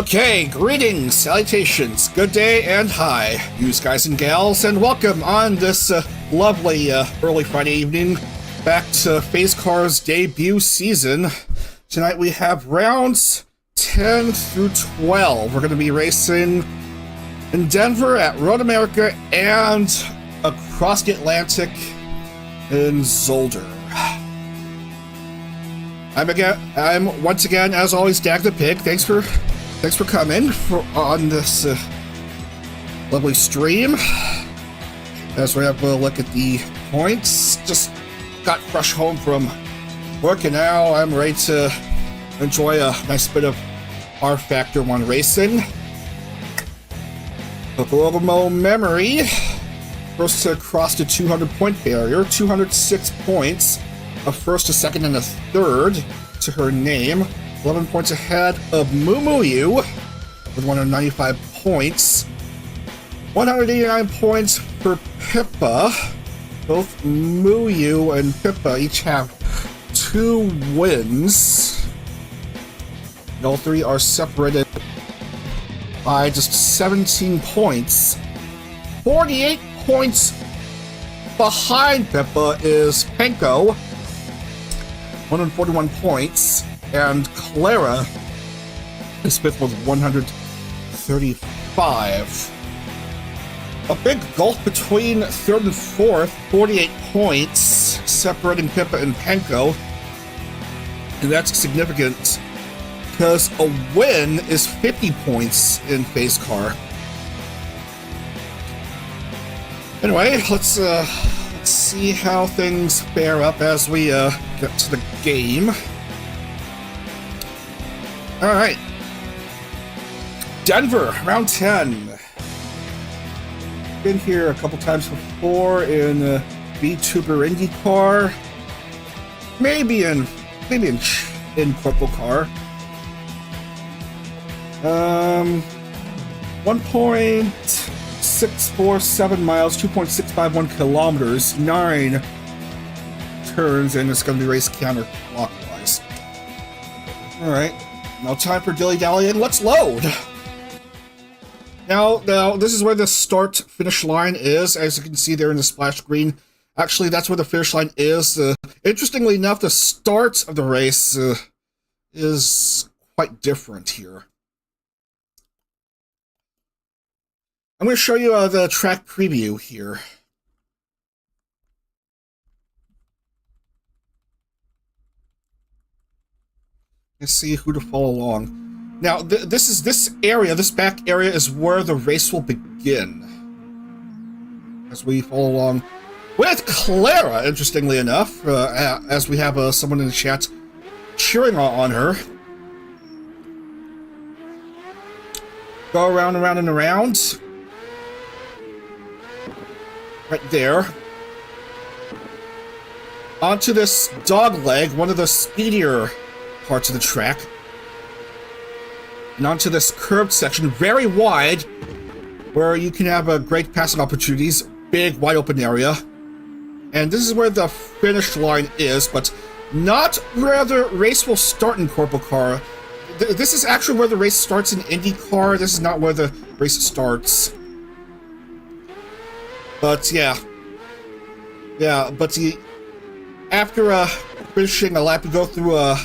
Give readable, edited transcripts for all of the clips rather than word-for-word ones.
Okay, greetings, salutations, good day, and hi, you guys and gals, and welcome on this lovely early Friday evening back to PhaseCar's debut season. Tonight we have rounds 10 through 12. We're going to be racing in Denver at Road America and across the Atlantic in Zolder. I'm once again, as always, Dag the Pig. Thanks for coming on this lovely stream. As we have a look at the points, just got fresh home from work and now I'm ready to enjoy a nice bit of R-Factor 1 racing. Look a little more memory. First to cross the 200-point barrier, 206 points, a first, a second, and a third to her name. 11 points ahead of Mumuyu with 195 points. 189 points for Pippa. Both Muyu and Pippa each have 2 wins. And all three are separated by just 17 points. 48 points behind Pippa is Penko, 141 points. And Clara is fifth with 135. A big gulf between third and fourth, 48 points, separating Pippa and Penko. And that's significant because a win is 50 points in PhaseCar. Anyway, let's see how things fare up as we get to the game. All right, Denver, round 10. Been here a couple times before in Vtuber IndyCar, maybe in Purple Car. 1.647 miles, 2.651 kilometers, 9 turns, and it's going to be raced counterclockwise. All right. Now time for dilly-dally and let's load! Now, this is where the start-finish line is, as you can see there in the splash screen. Actually, that's where the finish line is. Interestingly enough, the start of the race is quite different here. I'm going to show you the track preview here. Let's see who to follow along. Now, this back area is where the race will begin. As we follow along with Clara, interestingly enough, as we have someone in the chat cheering on her. Go around and around and around. Right there. Onto this dog leg, one of the speedier parts of the track, and onto this curved section, very wide, where you can have great passing opportunities, big wide open area. And this is where the finish line is, but not where the race will start in Purple Car. This is actually where the race starts in IndyCar. This is not where the race starts. But yeah, but after finishing a lap, you go through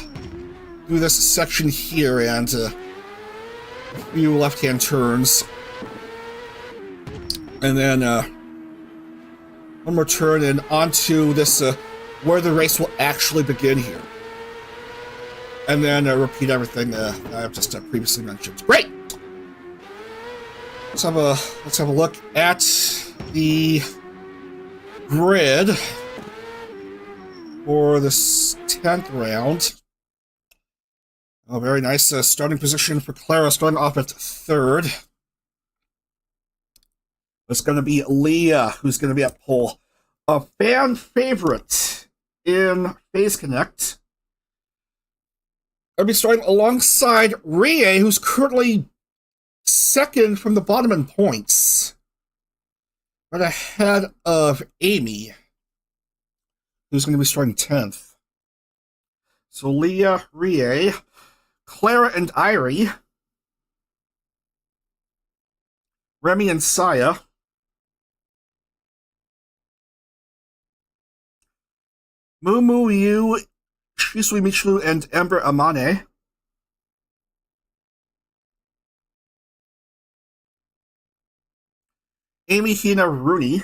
this section here and a few left-hand turns, and then one more turn and onto this where the race will actually begin here, and then repeat everything I've just previously mentioned. Great. Let's have a look at the grid for this 10th round. Oh, very nice starting position for Clara, starting off at third. It's going to be Leah, who's going to be at pole. A fan favorite in Phase Connect. I'll be starting alongside Rie, who's currently second from the bottom in points. Right ahead of Amy, who's going to be starting 10th. So Leah, Rie, Clara, and Irie Remy and Saya. Mumu Yu, Shisui Michlu, and Ember Amane. Amy Hina Rooney.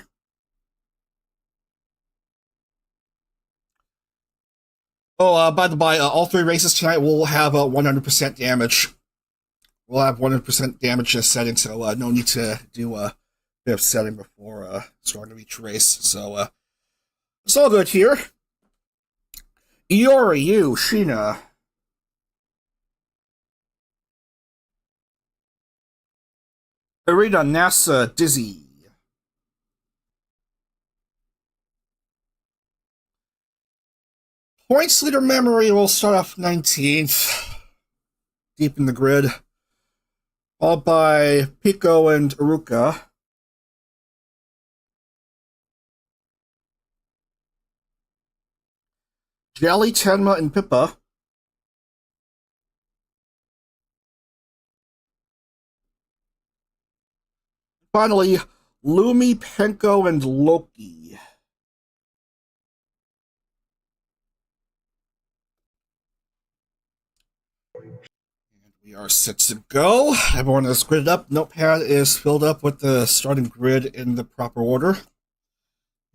Oh, by the by, all 3 races tonight will have 100% damage. We'll have 100% damage setting, so no need to do a bit of setting before starting each race. So it's all good here. Iori, Yu, Sheena. Arita, NASA, Dizzy. Points leader memory will start off 19th, deep in the grid, followed by Pico and Iruka. Jelly, Tenma, and Pippa. Finally, Lumi, Penko, and Loki. We are set to go. Everyone is gridded up. Notepad is filled up with the starting grid in the proper order.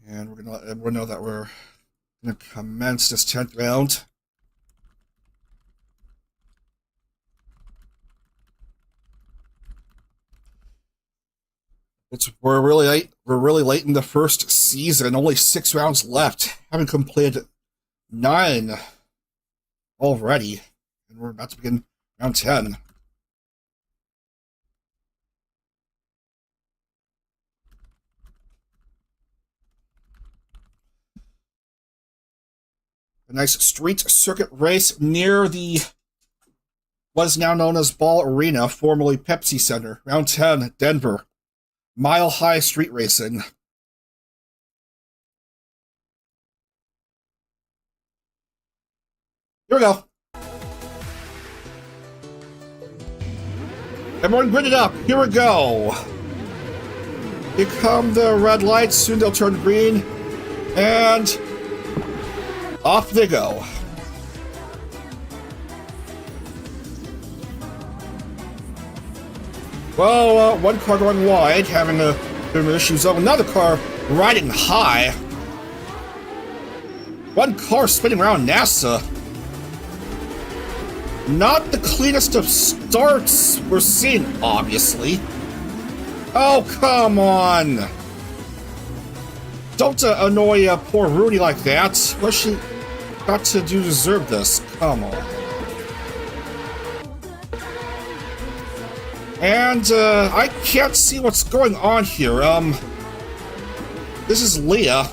And we're going to let everyone know that we're going to commence this 10th round. We're really late in the first season. Only 6 rounds left. Having completed 9 already. And we're about to begin round 10. A nice street circuit race near the what is now known as Ball Arena, formerly Pepsi Center. Round 10, Denver. Mile high street racing. Here we go. Everyone grid it up. Here we go. Here come the red lights. Soon they'll turn green. And off they go. Well, one car going wide, having a bit of issues. Another car riding high. One car spinning around NASA. Not the cleanest of starts we're seeing, obviously. Oh, come on. Don't annoy poor Rooney like that. What's she got to do to deserve this? Come on. And, I can't see what's going on here. This is Leah.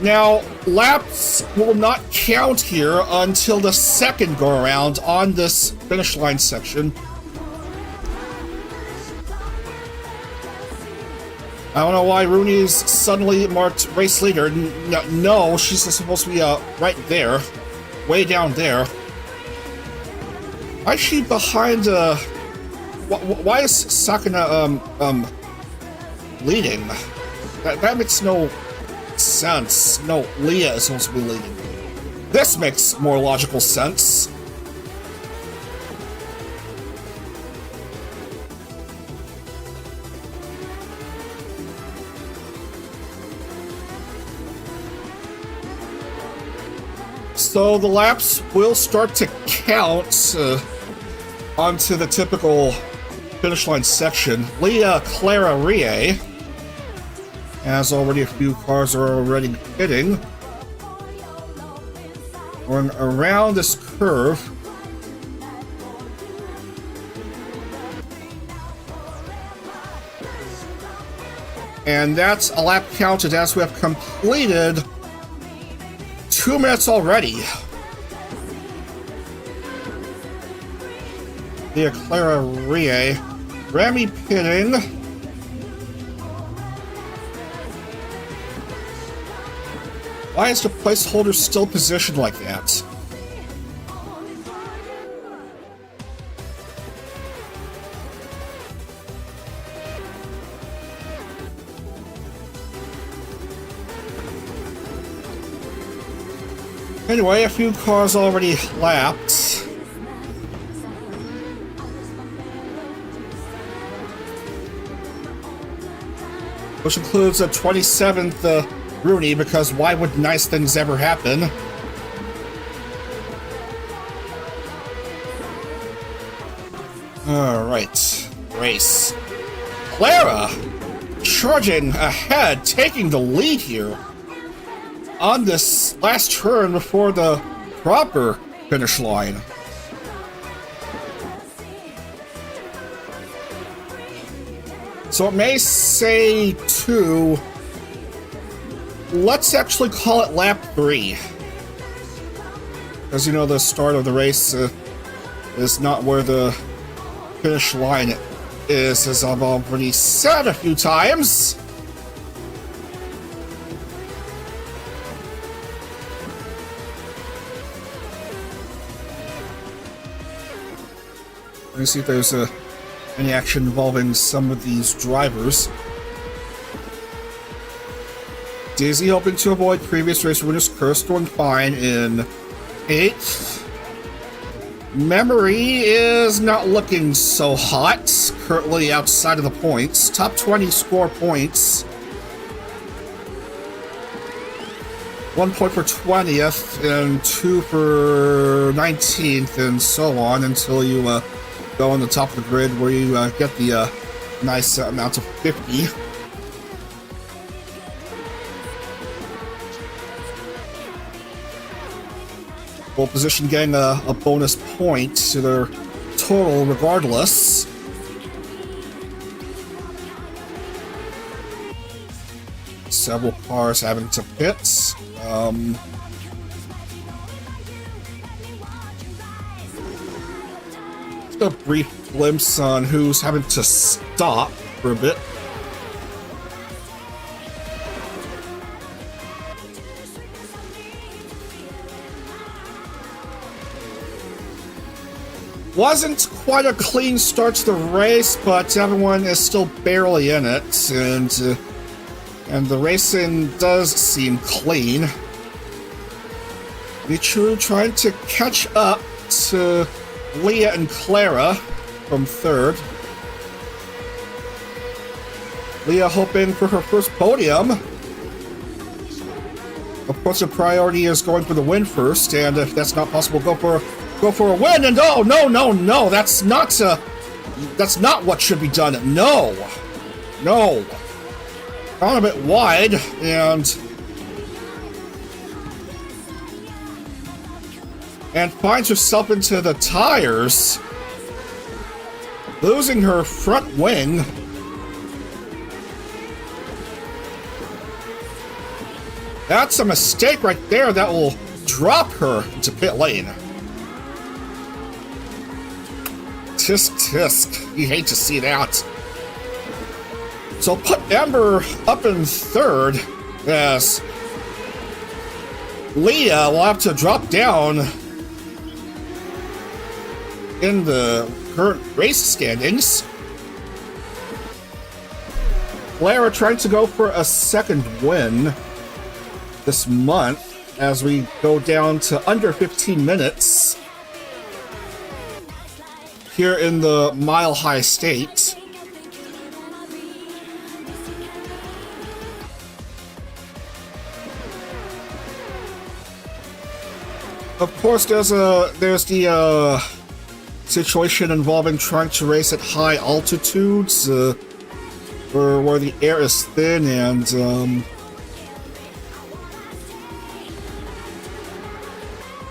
Now, laps will not count here until the second go-around on this finish line section. I don't know why Rooney's suddenly marked race leader. No, she's supposed to be, right there. Way down there. Why is she behind, why is Sakana, leading? That makes no sense. No, Leah is supposed to be leading. This makes more logical sense. So the laps will start to count onto the typical finish line section. Leah Clara Rie, as already a few cars are already hitting. Going around this curve. And that's a lap counted as we have completed 2 minutes already. Leah Clara Rie. Remy pitting. Why is the placeholder still positioned like that? Anyway, a few cars already lapped. Which includes a 27th Rooney, because why would nice things ever happen? Alright, race. Clara charging ahead, taking the lead here on this last turn before the proper finish line. So it may say 2. Let's actually call it lap 3. As you know, the start of the race is not where the finish line is, as I've already said a few times. Let me see if there's any action involving some of these drivers. Daisy hoping to avoid previous race winner's curse, doing fine in 8th. Memory is not looking so hot, currently outside of the points. Top 20 score points. 1 point for 20th and 2 for 19th, and so on until you go on the top of the grid where you get the nice amount of 50. Pole position getting a bonus point to their total regardless. Several cars having to pit. Just a brief glimpse on who's having to stop for a bit. Wasn't quite a clean start to the race, but everyone is still barely in it, and the racing does seem clean. Michu trying to catch up to Leah and Clara from 3rd. Leah hoping for her first podium. Of course, her priority is going for the win first, and if that's not possible, go for a win. And oh, no, that's not what should be done. No, gone a bit wide, and finds herself into the tires, losing her front wing. That's a mistake right there that will drop her into pit lane. Tisk. You hate to see that. So put Ember up in 3rd, as Leah will have to drop down in the current race standings. Clara trying to go for a second win this month as we go down to under 15 minutes here in the Mile High State. Of course, there's the situation involving trying to race at high altitudes, where the air is thin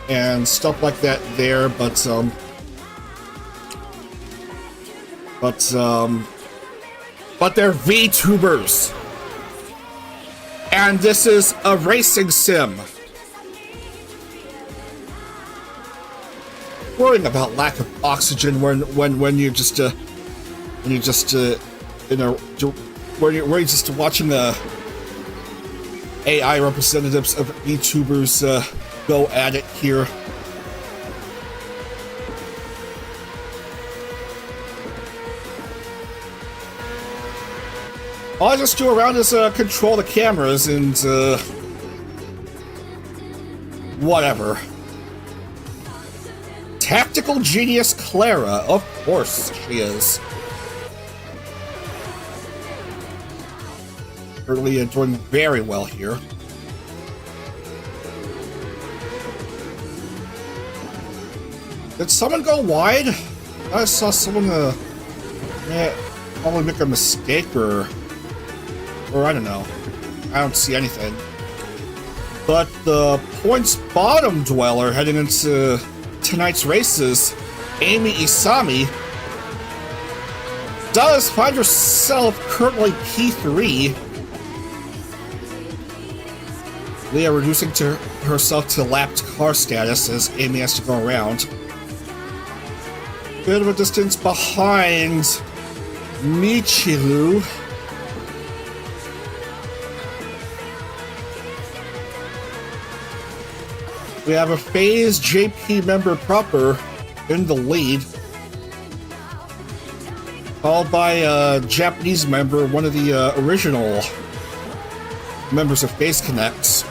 and stuff like that there, but they're Vtubers, and this is a racing sim. Worrying about lack of oxygen when you're just watching the AI representatives of Vtubers go at it here. All I just do around is control the cameras and Whatever. Tactical genius Clara. Of course she is. Early doing very well here. Did someone go wide? I saw someone probably make a mistake or I don't know. I don't see anything. But the points bottom dweller heading into tonight's races, Amy Isami, does find herself currently P3. Leah reducing herself to lapped car status as Amy has to go around. Bit of a distance behind Michiru. We have a Phase JP member proper in the lead, followed by a Japanese member, one of the original members of Phase Connect.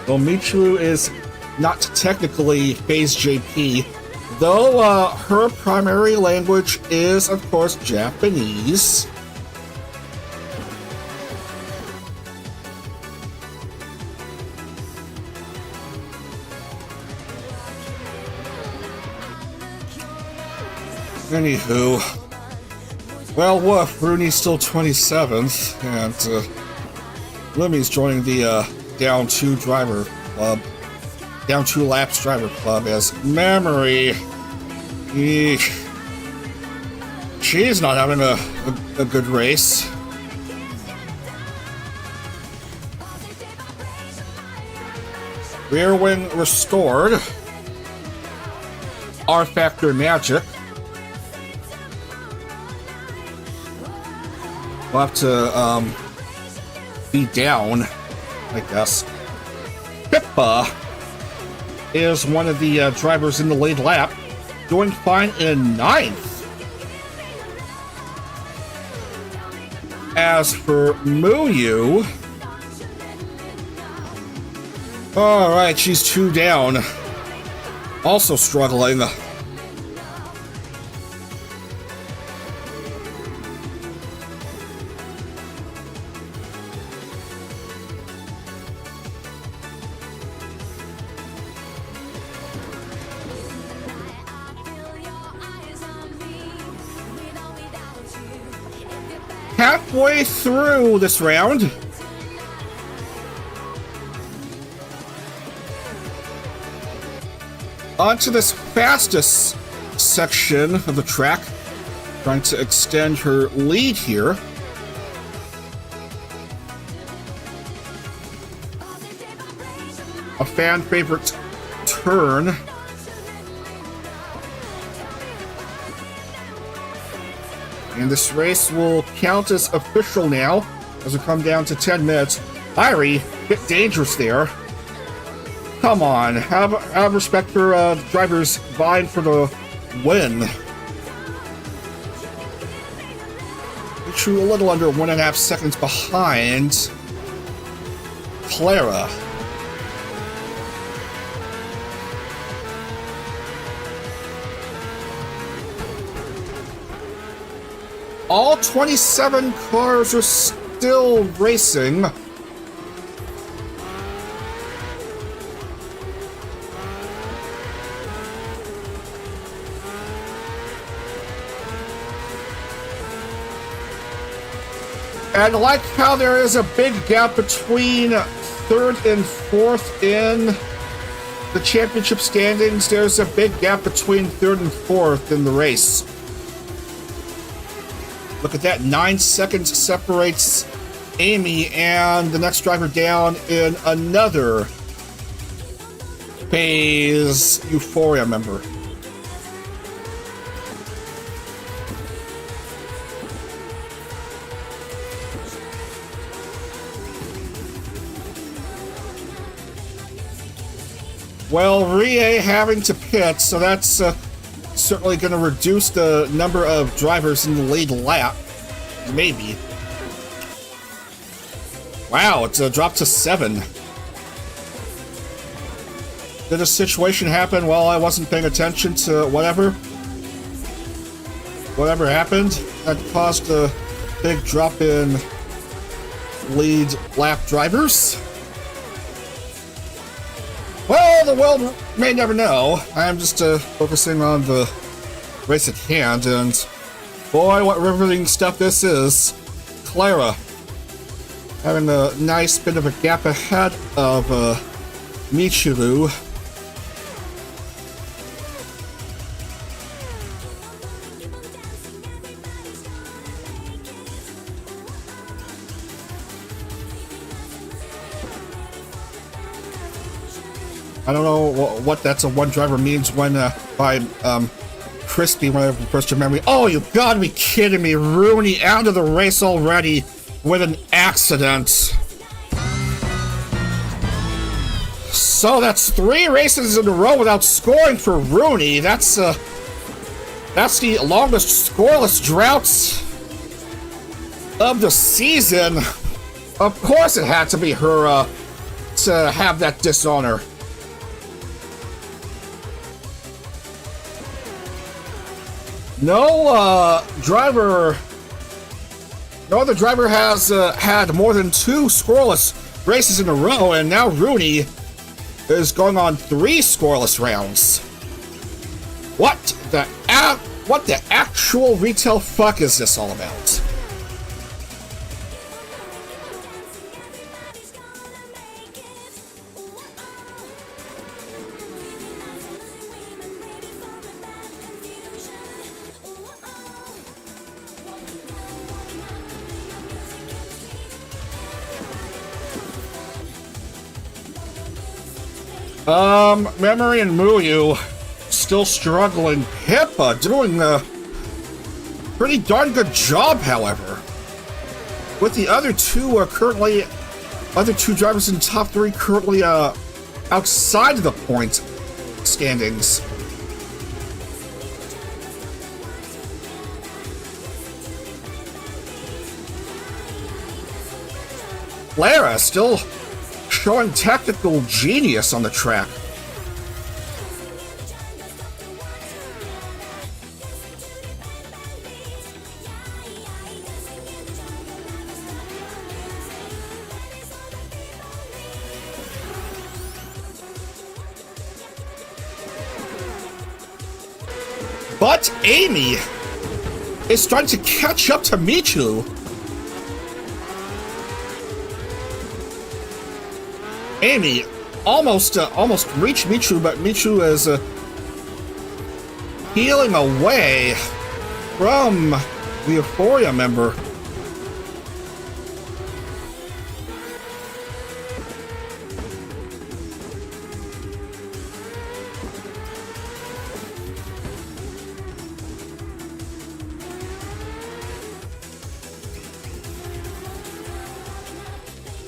Well, Michiru is not technically Phase JP, though her primary language is, of course, Japanese. Anywho, well, woof, Rooney's still 27th, and Limmy's joining the down 2 driver club, down 2 laps driver club as Memory. Eesh. She's not having a good race. Rear wing restored. R Factor Magic. We'll have to be down, I guess. Pippa is one of the drivers in the lead lap, doing fine in 9th. As for Muyu, alright, she's 2 down, also struggling. Halfway through this round, onto this fastest section of the track, trying to extend her lead here. A fan favorite turn. And this race will count as official now, as we come down to 10 minutes. Irie, bit dangerous there. Come on, have respect for drivers vying for the win. True, a little under 1.5 seconds behind Clara. All 27 cars are still racing. And I like how there is a big gap between 3rd and 4th in the championship standings. There's a big gap between 3rd and 4th in the race. Look at that, 9 seconds separates Amy and the next driver down in another Phase Euphoria member. Well, Rie having to pit, so that's certainly going to reduce the number of drivers in the lead lap. Maybe. Wow, it's dropped to 7. Did a situation happen while I wasn't paying attention to whatever happened that caused a big drop in lead lap drivers? Well, the world may never know. I'm just focusing on the race at hand, and boy, what riveting stuff this is. Clara having a nice bit of a gap ahead of Michiru. I don't know what that's a one driver means when by Crispy when I refers to memory. Oh, you gotta be kidding me! Rooney out of the race already with an accident. So that's 3 races in a row without scoring for Rooney. That's the longest scoreless drought of the season. Of course, it had to be her to have that dishonor. No other driver has had more than 2 scoreless races in a row, and now Rooney is going on 3 scoreless rounds. What the actual retail fuck is this all about? Memory and Muyu still struggling. Pippa doing a pretty darn good job, however. With the other two drivers in top 3 currently outside of the point standings. Lara still showing technical genius on the track. But Amy is starting to catch up to Michu. Amy almost reached Michu, but Michu is peeling away from the Euphoria member.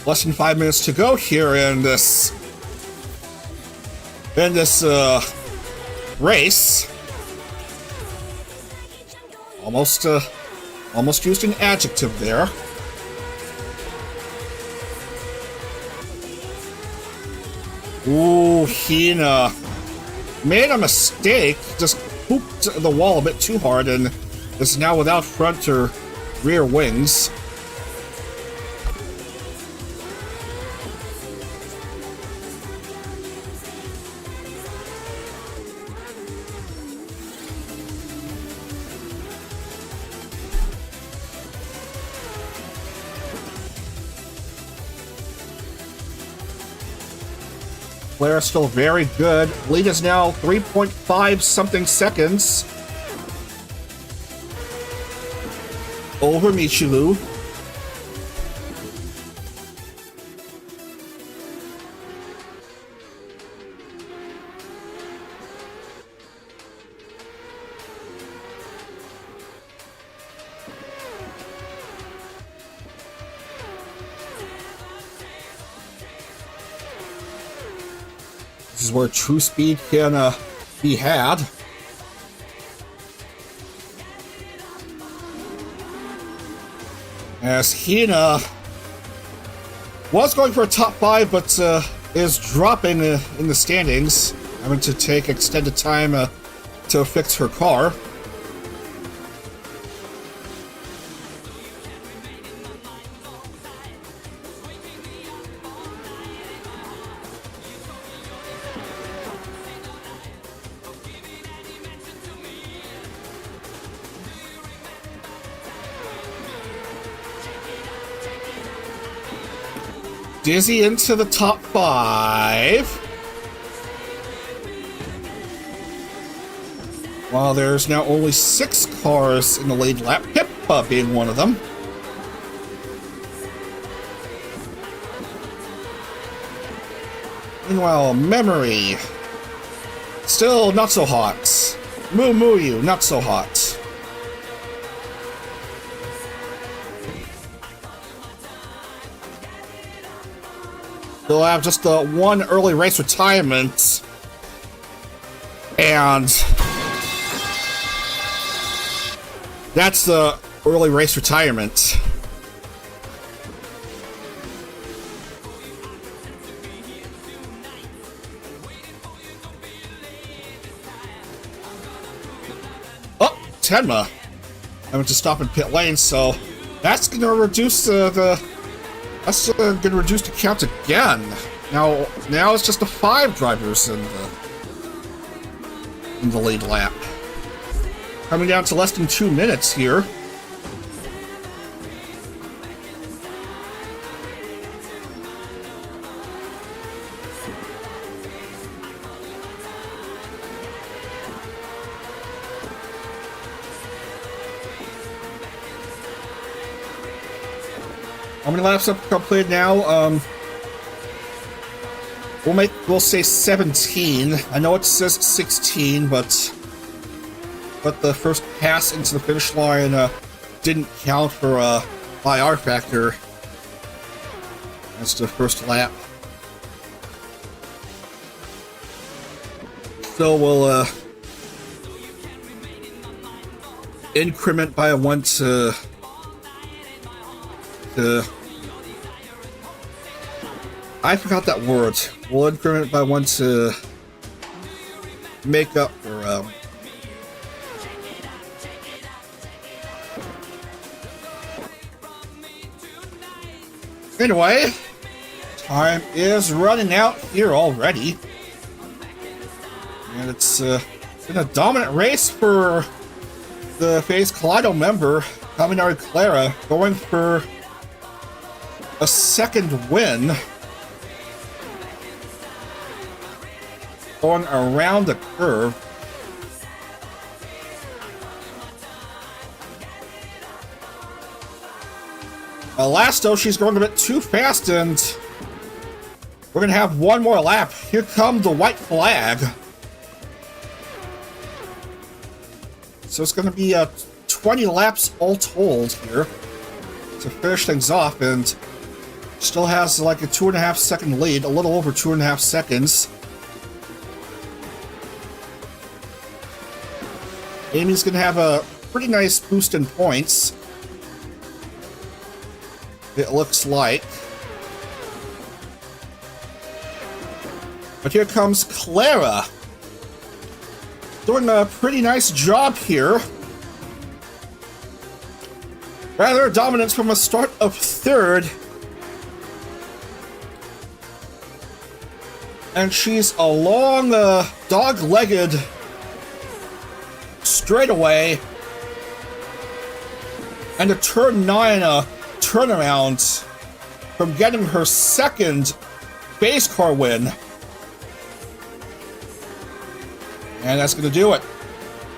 Less than 5 minutes to go here in this race. Almost used an adjective there. Ooh, Hina made a mistake, just pooped the wall a bit too hard and is now without front or rear wings. Claire is still very good. Lead is now 3.5 something seconds over Michiru. This is where true speed can be had. As Hina was going for a top 5, but is dropping in the standings, having to take extended time to fix her car. Dizzy into the top 5. While there's now only 6 cars in the lead lap, Pippa being one of them. Meanwhile, Memory, still not so hot. Moo Moo You, not so hot. They'll have just one early race retirement, and that's the early race retirement. Oh, Tenma having to stop in pit lane, so that's going to reduce That's going to reduce the count again. Now it's just the 5 drivers in the lead lap. Coming down to less than 2 minutes here. How many laps have completed now? We'll say 17. I know it says 16, but the first pass into the finish line didn't count for IR factor. That's the first lap. So we'll increment by 1 to I forgot that word. We'll increment by 1 to make up for Anyway, time is running out here already. And it's been a dominant race for the FaZe Kaleido member, Kaminari Clara, going for a second win. Going around the curve. Last though, she's going a bit too fast, and we're going to have one more lap. Here comes the white flag. So it's going to be 20 laps all told here to finish things off, and still has like a 2.5 second lead, a little over 2.5 seconds. Amy's going to have a pretty nice boost in points, it looks like. But here comes Clara, doing a pretty nice job here. Rather dominance from a start of 3rd. And she's a long, dog-legged straightaway, and a turn 9 turnaround from getting her second PhaseCar win. And that's going to do it.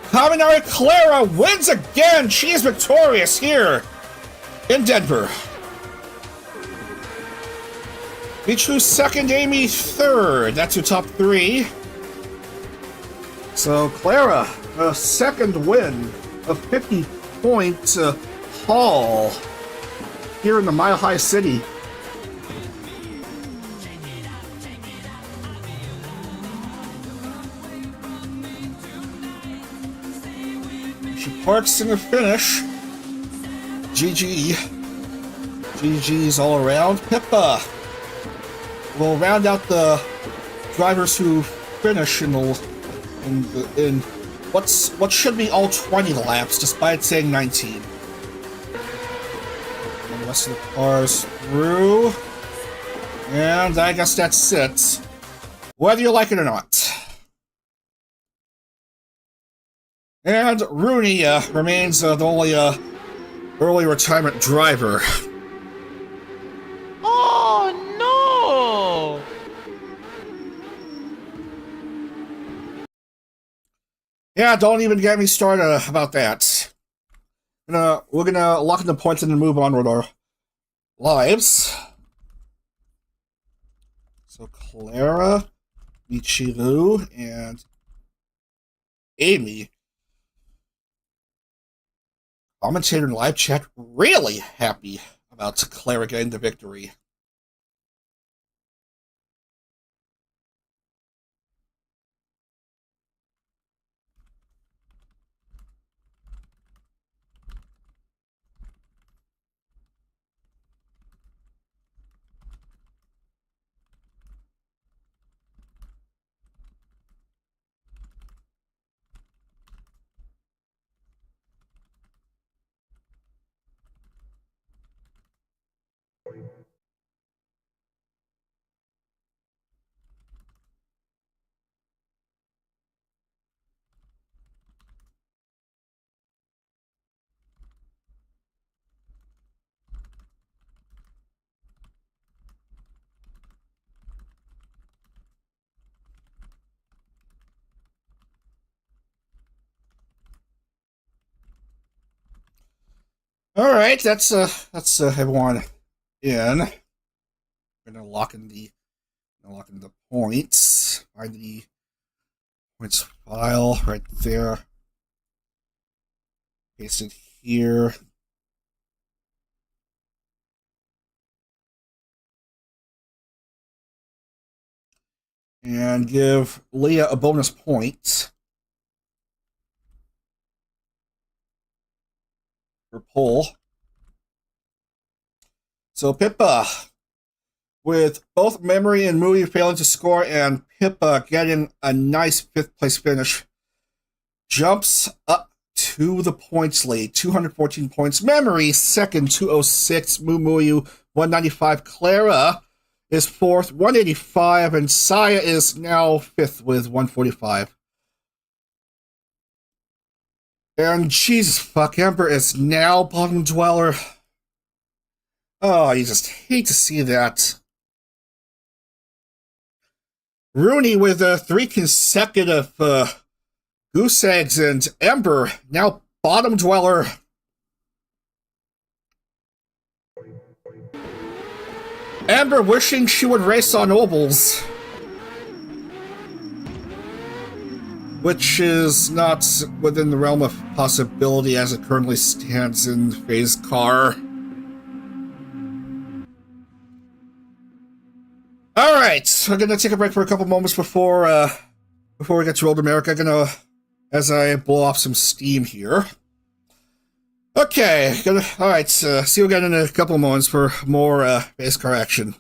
Kaminari Clara wins again! She is victorious here in Denver. Michu second, Amy third. That's your top 3. So Clara, a second win, a 50-point haul here in the Mile High City. She parks in the finish. GG. GG's all around. Pippa will round out the drivers who finish in what should be all 20 laps, despite saying 19. And the rest of the cars through. And I guess that's it. Whether you like it or not. And Rooney remains the only early retirement driver. Oh no! Yeah, don't even get me started about that. We're gonna lock in the points and then move on with our lives. So Clara, Michiru, and Amy. Commentator in live chat really happy about Clara getting the victory. All right, that's everyone in. We're gonna lock in the points. Find the points file right there. Paste it here. And give Leah a bonus point for pole. So Pippa, with both Memory and Moody failing to score and Pippa getting a nice 5th place finish, jumps up to the points lead. 214 points. Memory second, 206. Mumu 195. Clara is 4th, 185, and Saya is now 5th with 145. And Jesus fuck, Ember is now bottom dweller. Oh, you just hate to see that. Rooney with 3 consecutive goose eggs, and Ember now bottom dweller. Amber wishing she would race on ovals, which is not within the realm of possibility as it currently stands in PhaseCar. Alright, we're gonna take a break for a couple moments before we get to Road America. As I blow off some steam here. Okay, alright, see you again in a couple of moments for more PhaseCar action.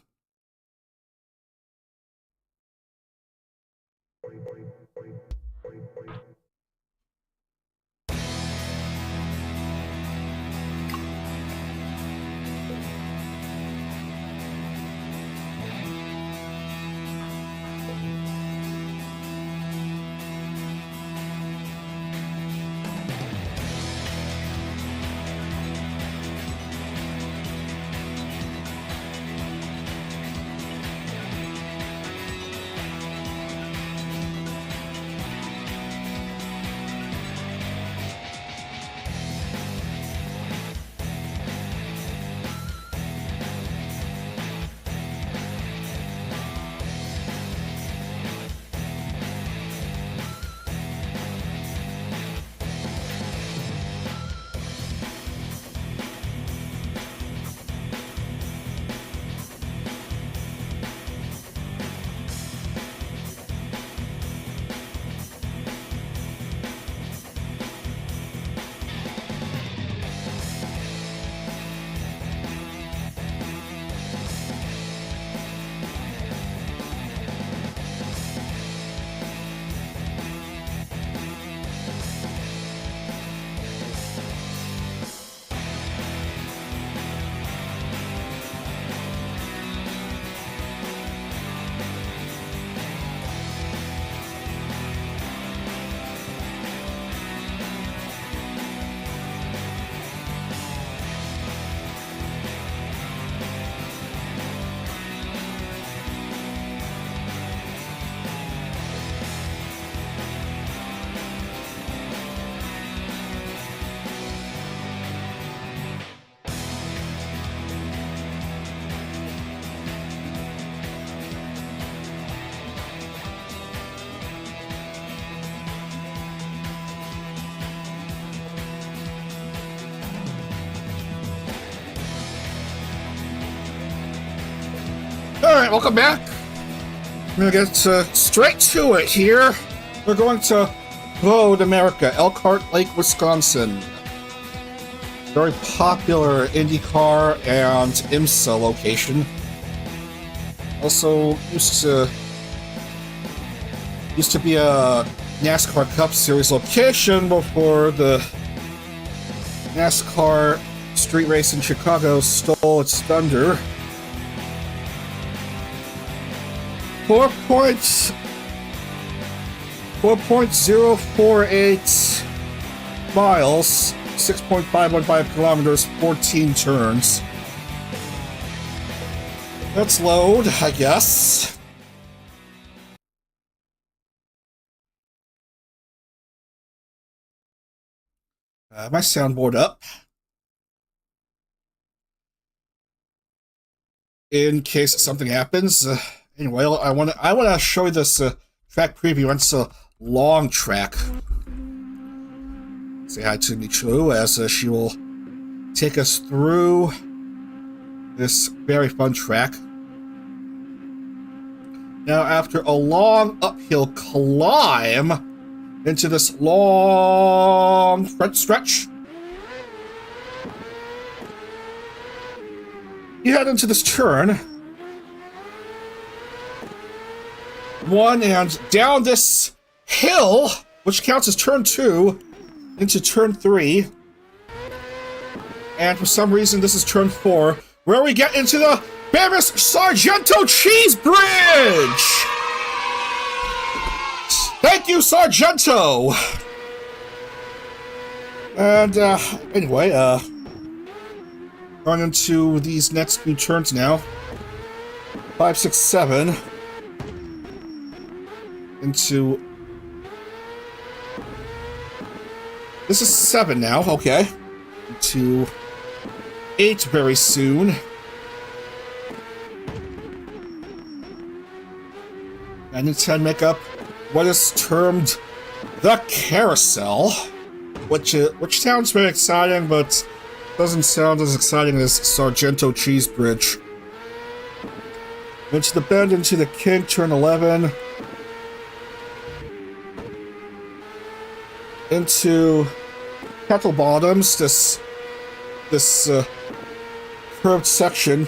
Alright, welcome back. I'm gonna get straight to it here. We're going to Road America, Elkhart Lake, Wisconsin. Very popular IndyCar and IMSA location. Also used to be a NASCAR Cup Series location before the NASCAR street race in Chicago stole its thunder. 4.048 miles, 6.515 kilometers, 14 turns. Let's load, I guess. My soundboard up. In case something happens. Anyway, I want to show you this track preview. It's a long track. Say hi to Michu as she will take us through this very fun track. Now, after a long uphill climb into this long front stretch, you head into this turn. One, and down this hill, which counts as turn 2, into turn 3. And for some reason, this is turn 4, where we get into the famous Sargento Cheese Bridge! Thank you, Sargento! And, anyway, going into these next few turns now. 5, 6, 7. Into... This is 7 now, okay. Into 8 very soon. 9 and 10 make up what is termed the carousel, which sounds very exciting, but doesn't sound as exciting as Sargento Cheese Bridge. Into the bend, into the kink, turn 11. Into Kettle Bottoms, this curved section.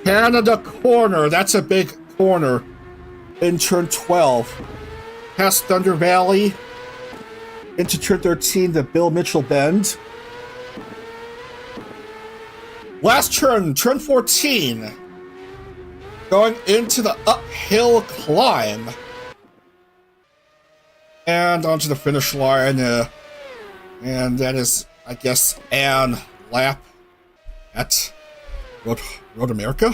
Canada Corner, that's a big corner. In turn 12. Past Thunder Valley. Into turn 13, the Bill Mitchell Bend. Last turn, turn 14. Going into the uphill climb. And onto the finish line, and that is, I guess, an lap at Road America?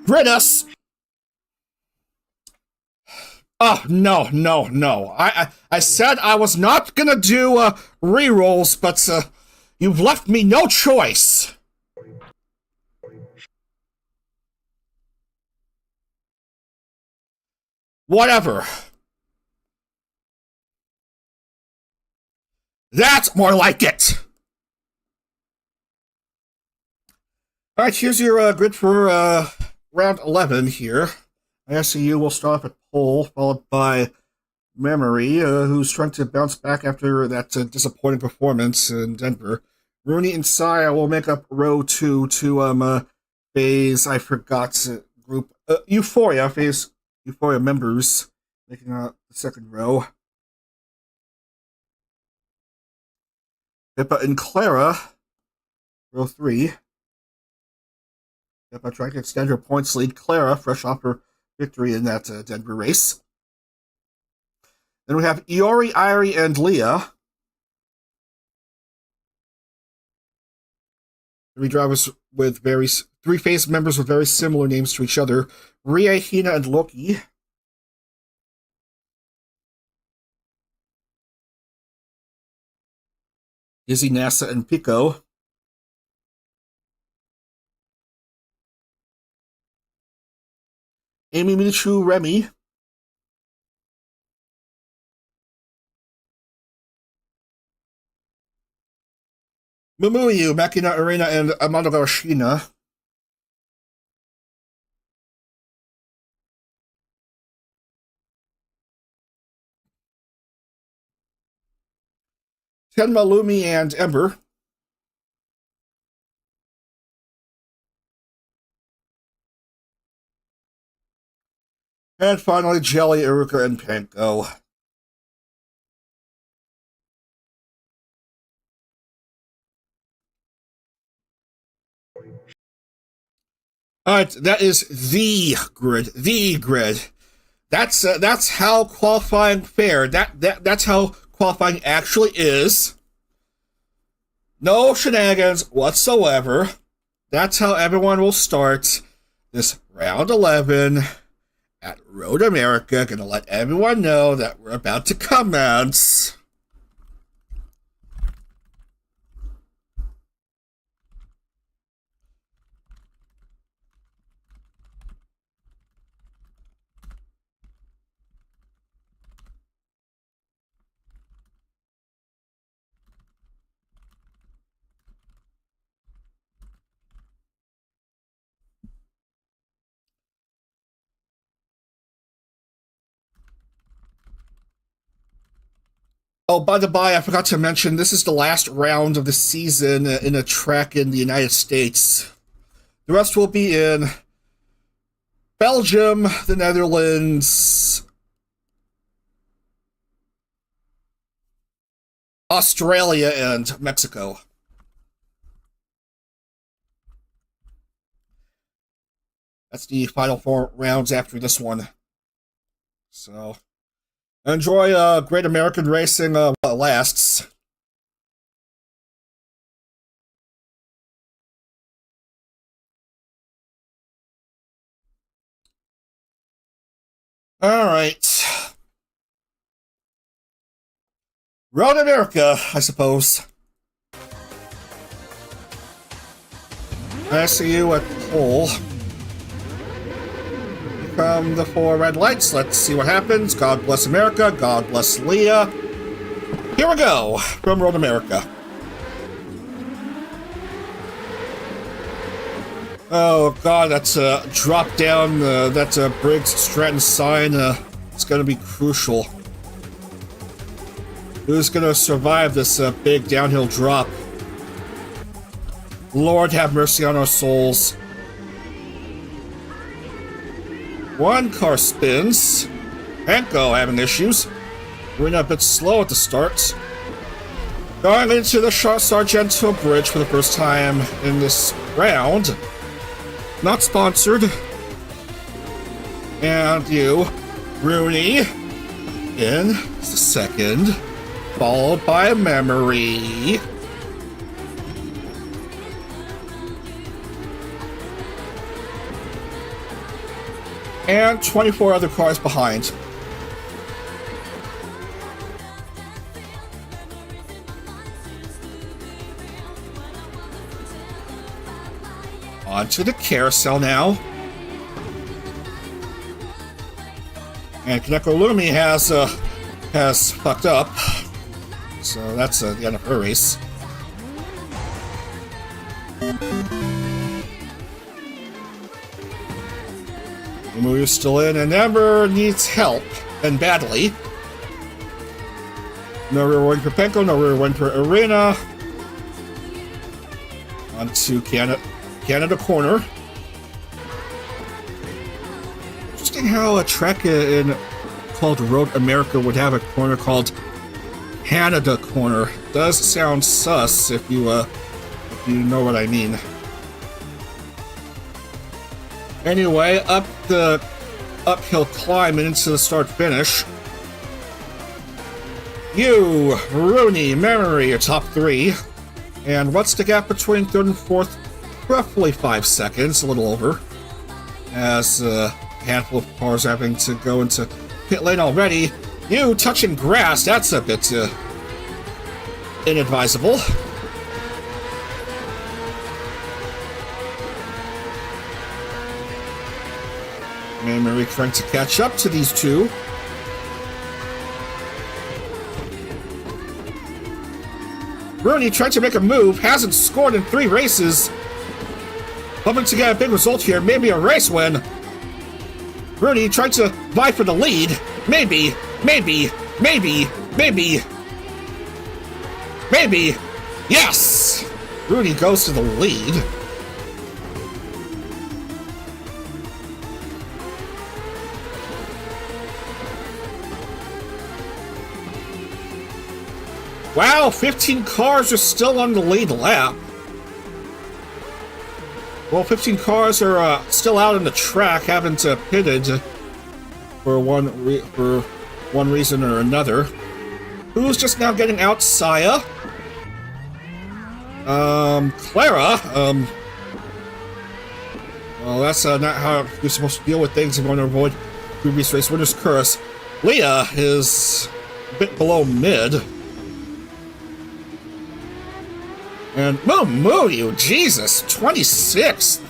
Grid us! Oh, no. I said I was not gonna do, re-rolls, but, you've left me no choice. Whatever. That's more like it. Alright, here's your grid for round 11 here. I see you will start off at pole, followed by Memory, who's trying to bounce back after that disappointing performance in Denver. Rooney and Saya will make up row 2 to Phase, I forgot, group. Euphoria members making the second row. Pippa and Clara, row 3. Pippa trying to extend her points lead. Clara, fresh off her victory in that Denver race. Then we have Iori, Irie, and Leah. 3 drivers with three Phase members with very similar names to each other. Ria, Hina, and Loki. Izzy, NASA, and Pico. Amy, Michu, Remy. Mumuyu, Makina Arena, and Amadagashina. Tenma, Lumi, and Ember. And finally, Jelly, Iruka, and Panko. Alright, that is the grid. The grid. That's how qualifying fared. That's how qualifying actually is. No shenanigans whatsoever. That's how everyone will start this round 11 at Road America. Gonna let everyone know that we're about to commence. Oh, by the by, I forgot to mention, this is the last round of the season in a track in the United States. The rest will be in Belgium, the Netherlands, Australia, and Mexico. That's the final 4 rounds after this one. So, enjoy Great American Racing while it lasts. Alright. Road America, I suppose. I see you at pole. From the 4 red lights, let's see what happens. God bless America, God bless Leah. Here we go, from Road America. Oh god, that's a drop down, that's a Briggs Stratton sign, it's gonna be crucial. Who's gonna survive this big downhill drop? Lord have mercy on our souls. 1 car spins. Panko having issues. We're a bit slow at the start. Going into the Sargento Bridge for the first time in this round. Not sponsored. And you, Rooney, in the second, followed by Memory. And 24 other cars behind. Onto the carousel now. And Kaneko Lumi has fucked up. So that's the end of her race. Muyo's still in, and Ember needs help, and badly. No rear wing for Penko, no rear wing for Arena. Onto Canada corner. Interesting how a track called Road America would have a corner called Canada corner. Does sound sus if you know what I mean. Anyway, up the uphill climb and into the start-finish. You, Rooney, Memory are top 3. And what's the gap between 3rd and 4th? Roughly 5 seconds, a little over. As a handful of cars having to go into pit lane already. You touching grass, that's a bit inadvisable. Memory trying to catch up to these two. Rooney trying to make a move, hasn't scored in 3 races. Hoping to get a big result here, maybe a race win. Rooney trying to vie for the lead. Maybe. Yes! Rooney goes to the lead. Wow, 15 cars are still on the lead lap. Well, 15 cars are still out on the track, haven't pitted for one reason or another. Who's just now getting out? Saya. Clara. Well, that's not how you're supposed to deal with things. You're going to avoid previous race winner's curse. Leah is a bit below mid. And you, Jesus, 26th.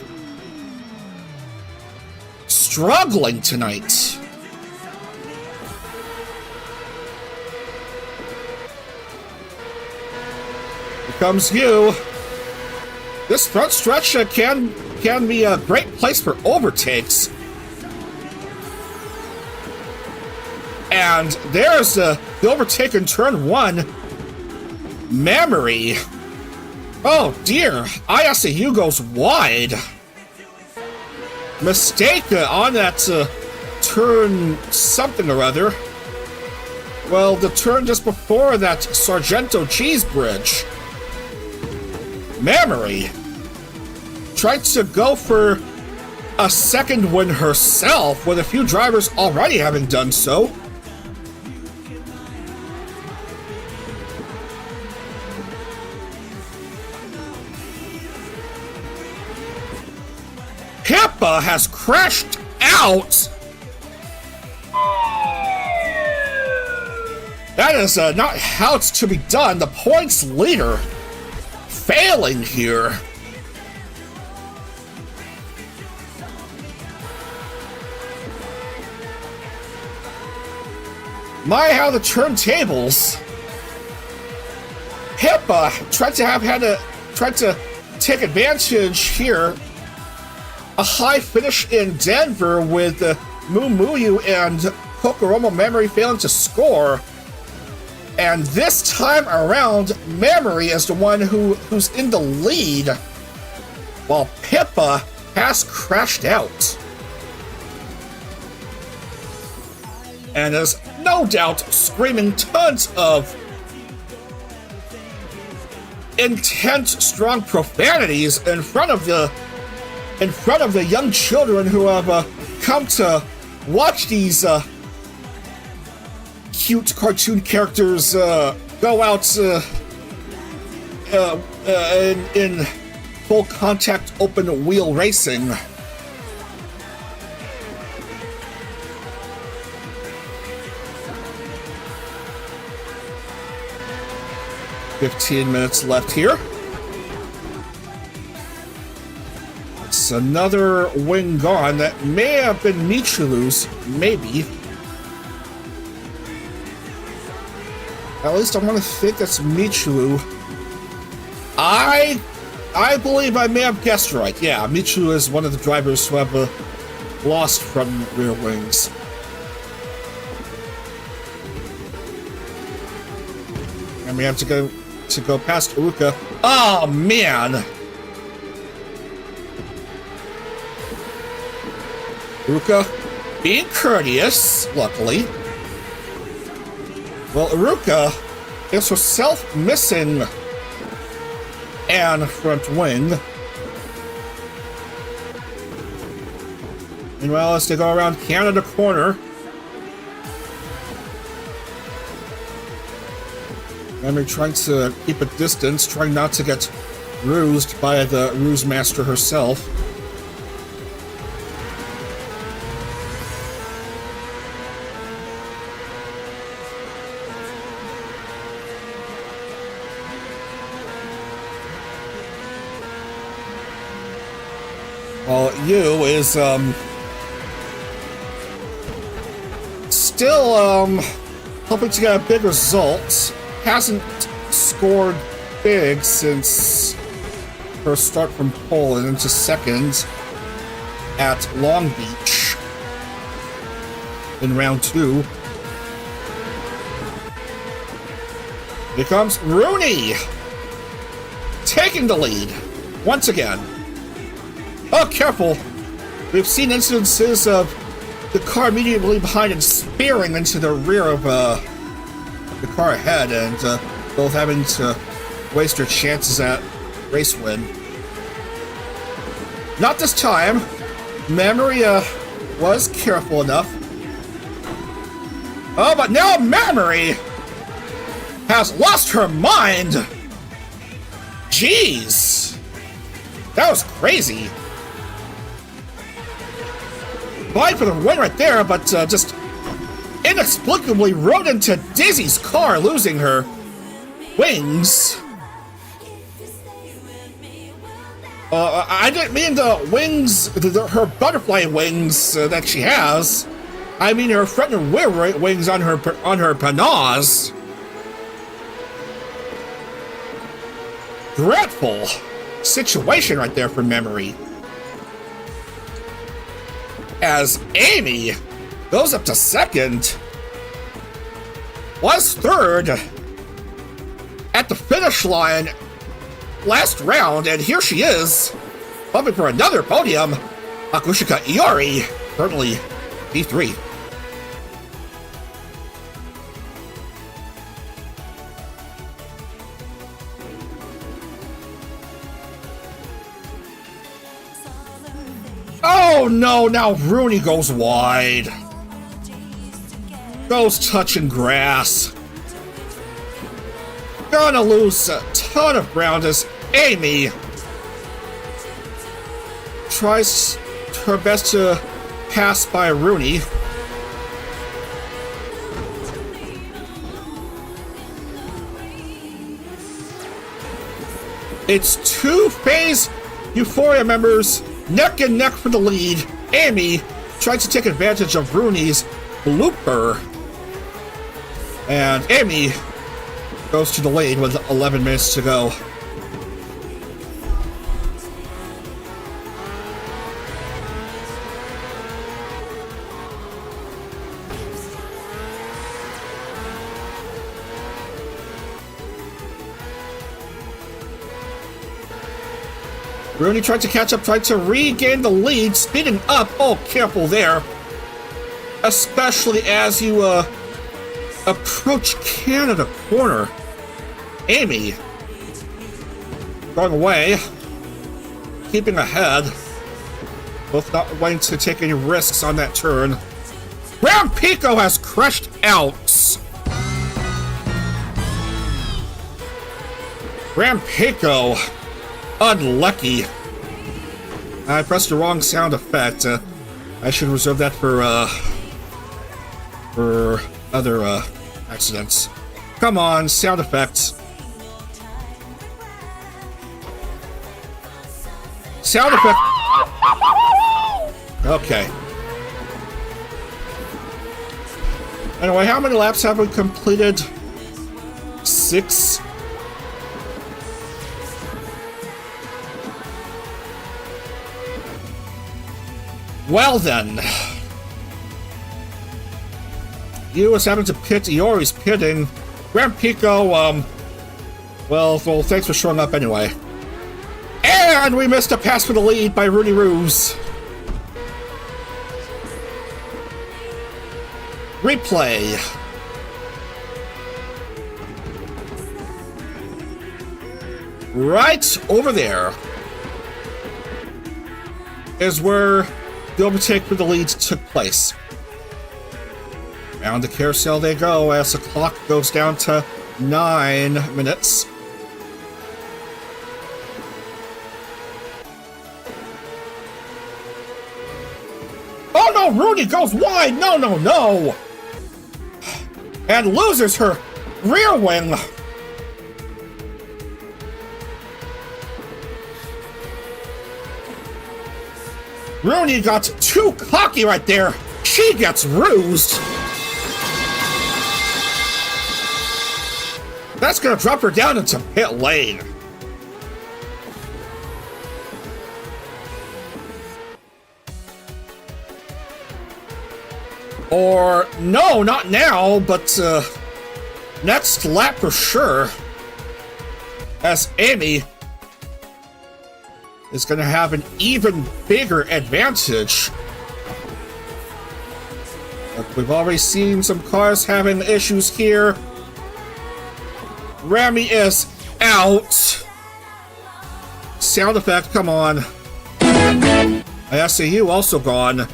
Struggling tonight. Here comes you. This front stretch can be a great place for overtakes. And there's the overtake in turn 1. Memory. Oh dear, ISAU goes wide. Mistake on that turn something or other. Well, the turn just before that Sargento cheese bridge. Memory tried to go for a second win herself, with a few drivers already having done so. Pippa has crashed out. That is not how it's to be done. The points leader failing here. My, how the turntables. Pippa tried to take advantage here. A high finish in Denver with Mumuyu and Kokoromo Memory failing to score. And this time around, Memory is the one who's in the lead, while Pippa has crashed out. And is no doubt screaming tons of intense, strong profanities in front of the young children who have come to watch these cute cartoon characters go out in full contact open wheel racing. $15 left here. It's another win gone. That may have been Michulu's, maybe. At least I want to think that's Michulu. I believe I may have guessed right. Yeah, Michulu is one of the drivers who have lost from rear wings. And we have to go past Uruka. Oh man! Uruka being courteous, luckily. Well, Uruka is herself missing an front wing. Meanwhile, as they go around Canada corner, Memory trying to keep a distance, trying not to get rused by the ruse master herself. Well, Yu is still hoping to get a big result. Hasn't scored big since her start from pole and into second at Long Beach in round 2. Here comes Rooney, taking the lead once again. Oh, careful. We've seen instances of the car immediately behind and spearing into the rear of the car ahead, and both having to waste their chances at race win. Not this time. Memory was careful enough. Oh, but now Memory has lost her mind. Jeez. That was crazy. Fine for the win right there, but just inexplicably rode into Dizzy's car, losing her wings. I didn't mean the wings, her butterfly wings that she has. I mean her front and rear wings on her Panoz. Dreadful situation right there for Memory. As Amy goes up to second, was third at the finish line last round, and here she is, hoping for another podium. Akushika Iori, currently P3. Oh no, now Rooney goes wide. Goes touching grass. Gonna lose a ton of ground as Amy tries her best to pass by Rooney. It's two Phase Euphoria members neck and neck for the lead. Amy tries to take advantage of Rooney's blooper, and Amy goes to the lead with 11 minutes to go. Rooney tried to catch up, tried to regain the lead, speeding up. Oh, careful there. Especially as you approach Canada corner. Amy going away, keeping ahead, both not wanting to take any risks on that turn. Graham Pico has crushed out. Graham Pico, unlucky. I pressed the wrong sound effect. I should reserve that for other accidents. Come on, sound effects. Sound effect. Okay. Anyway, how many laps have we completed? 6. Well then. You was having to pit, Iori's pitting. Grand Pico, well, thanks for showing up anyway. And we missed a pass for the lead by Rooney Ruse. Replay. Right over there is where the overtake for the leads took place. Round the carousel they go as the clock goes down to 9 minutes. Oh no, Rooney goes wide! No, no, no! And loses her rear wing. Rooney got too cocky right there. She gets rused. That's gonna drop her down into pit lane. Or, no, not now, but next lap for sure. As Amy is gonna have an even bigger advantage. Look, we've already seen some cars having issues here. Rami is out. Sound effect, come on. ISAU also gone.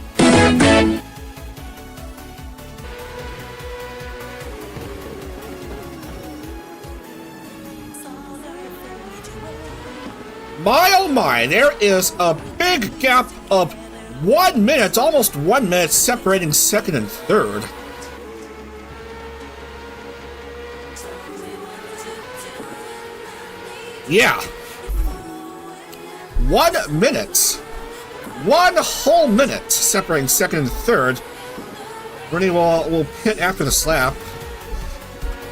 My oh my, there is a big gap of 1 minute, almost 1 minute, separating second and third. Yeah. 1 minute. 1 whole minute separating second and third. Rooney will pit after the lap.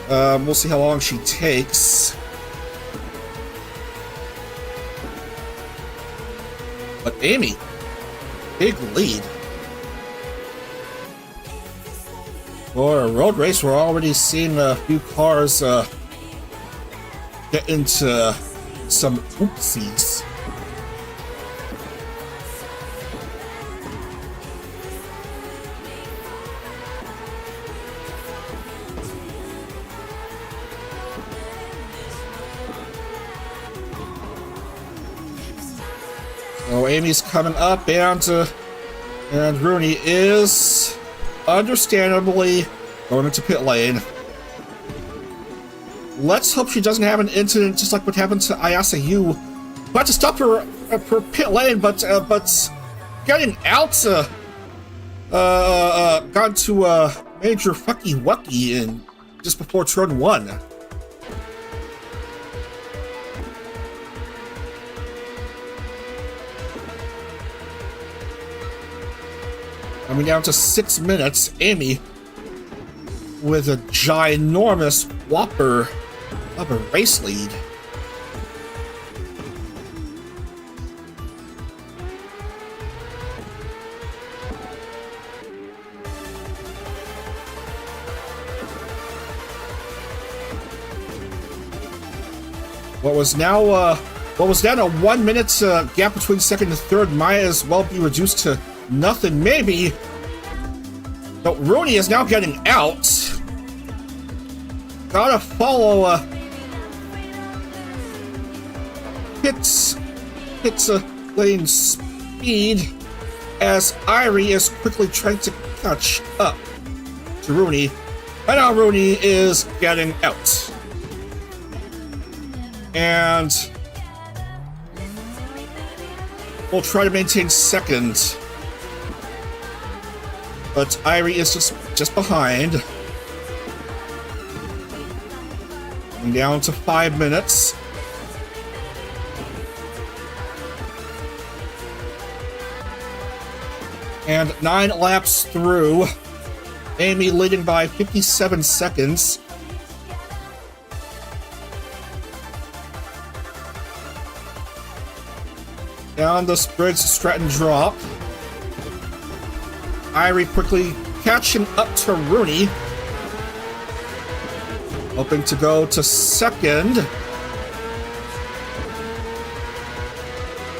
We'll see how long she takes. But Amy, big lead. For a road race, we're already seeing a few cars get into some oopsies. Oh, Amy's coming up, and Rooney is understandably going into pit lane. Let's hope she doesn't have an incident just like what happened to ISAU. About to stop her pit lane, but getting out, gone to a major fucky wucky in just before turn 1. Coming down to 6 minutes, Amy with a ginormous whopper of a race lead. What was now a 1 minute gap between second and third might as well be reduced to nothing, maybe. But Rooney is now getting out. Gotta follow hits lane speed as Irie is quickly trying to catch up to Rooney. And now Rooney is getting out. And we'll try to maintain second. But Irie is just behind. And down to 5 minutes. And 9 laps through. Amy leading by 57 seconds. Down the Spriggs Stratton drop. Irie quickly catching up to Rooney. Hoping to go to second.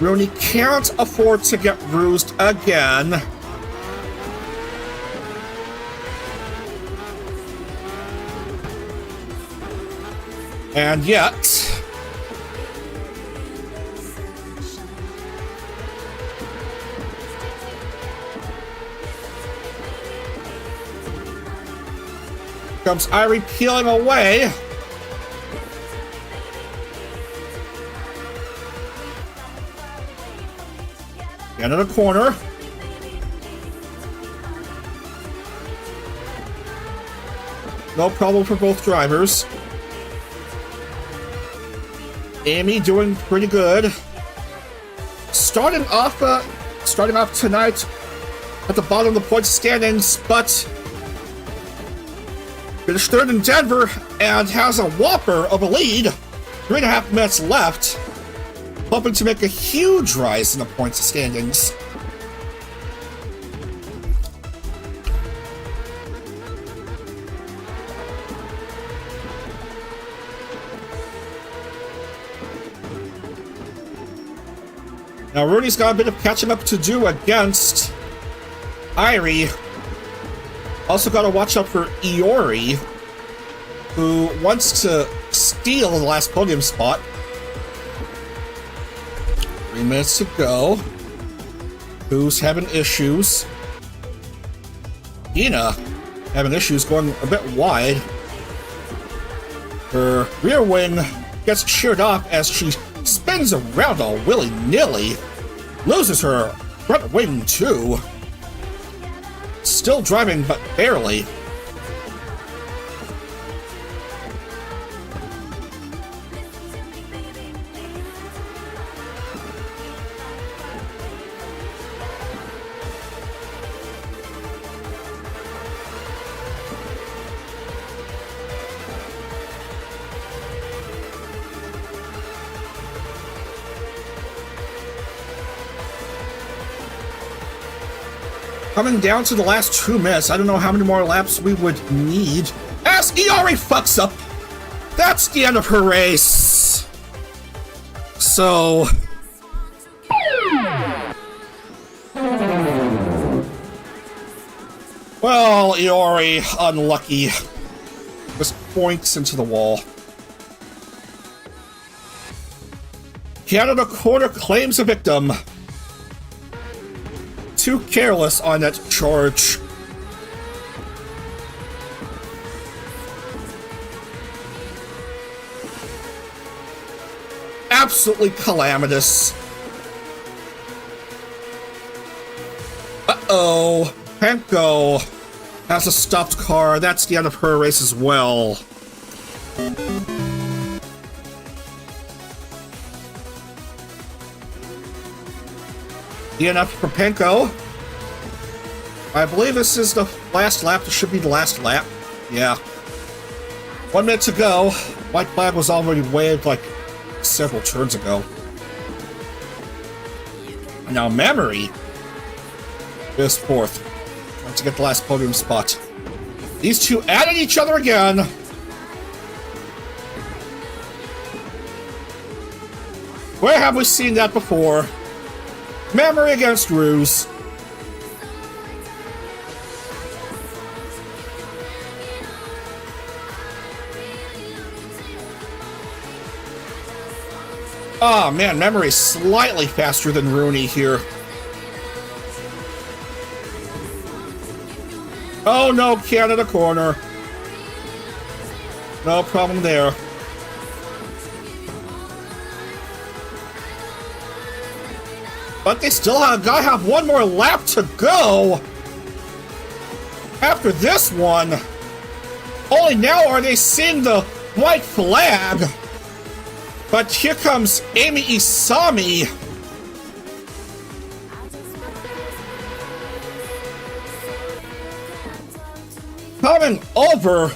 Rooney can't afford to get bruised again. And yet, comes Irie peeling away. Into the corner. No problem for both drivers. Amy doing pretty good. Starting off tonight at the bottom of the point standings, but finished third in Denver and has a whopper of a lead. 3.5 minutes left. Hoping to make a huge rise in the points standings. Now Rooney's got a bit of catching up to do against Irie. Also got to watch out for Iori, who wants to steal the last podium spot. 3 minutes to go. Who's having issues? Ina having issues going a bit wide. Her rear wing gets sheared off as she spins around all willy-nilly. Loses her front wing too. Still driving, but barely. Coming down to the last 2 minutes, I don't know how many more laps we would need. As Iori fucks up, that's the end of her race. So... well, Iori, unlucky. Just points into the wall. Canada Corner claims a victim. Too careless on that charge. Absolutely calamitous. Uh-oh. Penko has a stopped car. That's the end of her race as well. DNF for Penko. I believe this is the last lap. This should be the last lap. Yeah. 1 minute to go. White flag was already waved like several turns ago. Now Memory is fourth. Trying to get the last podium spot. These two added each other again. Where have we seen that before? Memory against Ruse. Oh man, Memory slightly faster than Rooney here. Oh no, Canada Corner. No problem there. But they still gotta have one more lap to go. After this one, only now are they seeing the white flag. But here comes Amy Isami. Coming over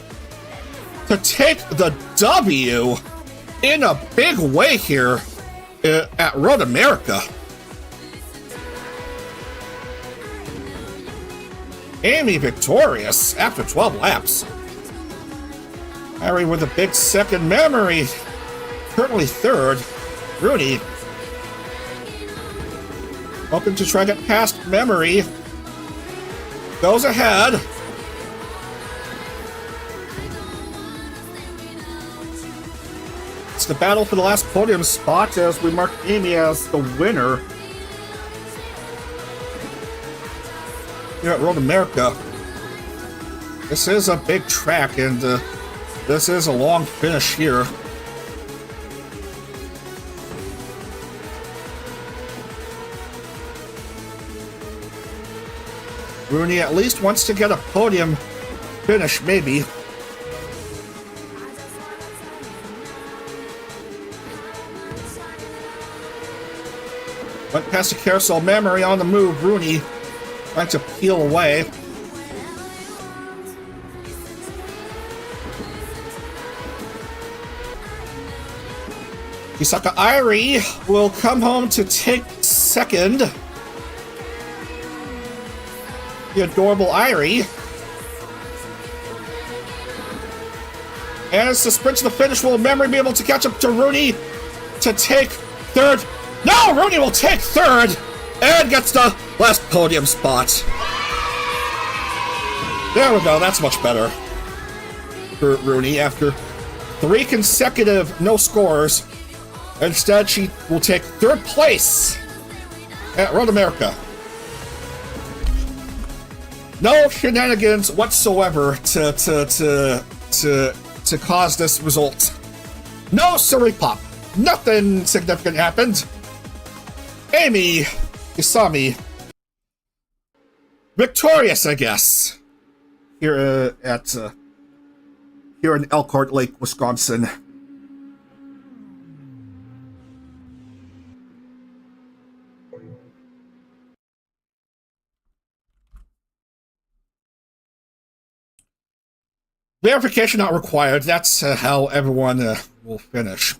to take the W in a big way here at Road America. Amy victorious after 12 laps. Harry with a big second. Memory currently third. Rooney hoping to try to get past Memory. Goes ahead. It's the battle for the last podium spot as we mark Amy as the winner. Here at Road America. This is a big track, and this is a long finish here. Rooney at least wants to get a podium finish, maybe. Went past the carousel. Memory on the move. Rooney trying to peel away. Hisaka Airi will come home to take second. The adorable Airi. And it's the sprint to the finish. Will Memory be able to catch up to Rooney to take third? No! Rooney will take third and gets the last podium spot. There we go. That's much better for Rooney after 3 consecutive no scores. Instead, she will take third place at Road America. No shenanigans whatsoever to cause this result. No silly pop. Nothing significant happened. Amy Isami victorious, I guess, here here in Elkhart Lake, Wisconsin. Verification not required. That's how everyone will finish.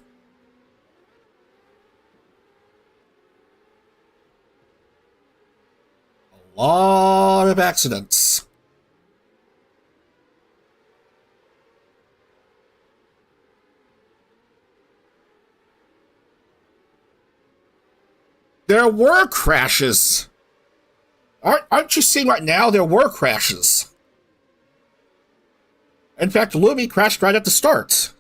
A lot of accidents. There were crashes. Aren't you seeing right now? There were crashes. In fact, Lumi crashed right at the start.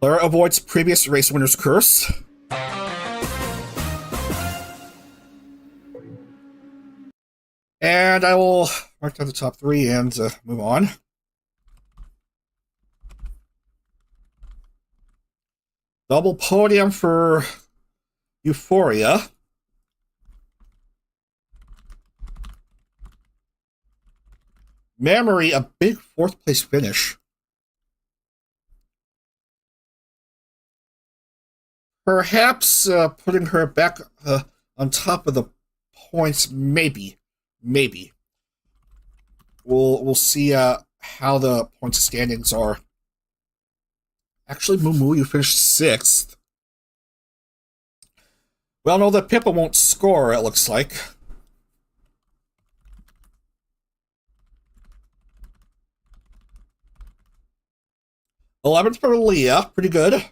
Clara avoids previous race winner's curse. And I will mark down the top 3 and move on. Double podium for Euphoria. Memory, a big 4th place finish. Perhaps putting her back on top of the points, maybe. We'll see how the points standings are. Actually, Mumu, you finished 6th. Well, no, the Pippa won't score, it looks like. 11th for Leah, pretty good.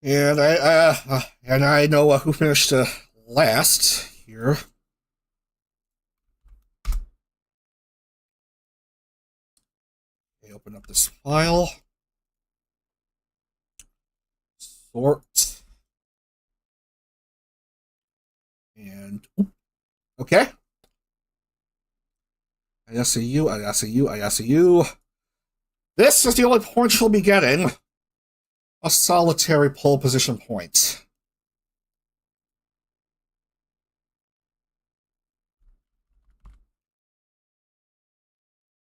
And I know who finished last here. Okay, open up this file. Sort. And okay. I see you. This is the only point she'll be getting. A solitary pole position point.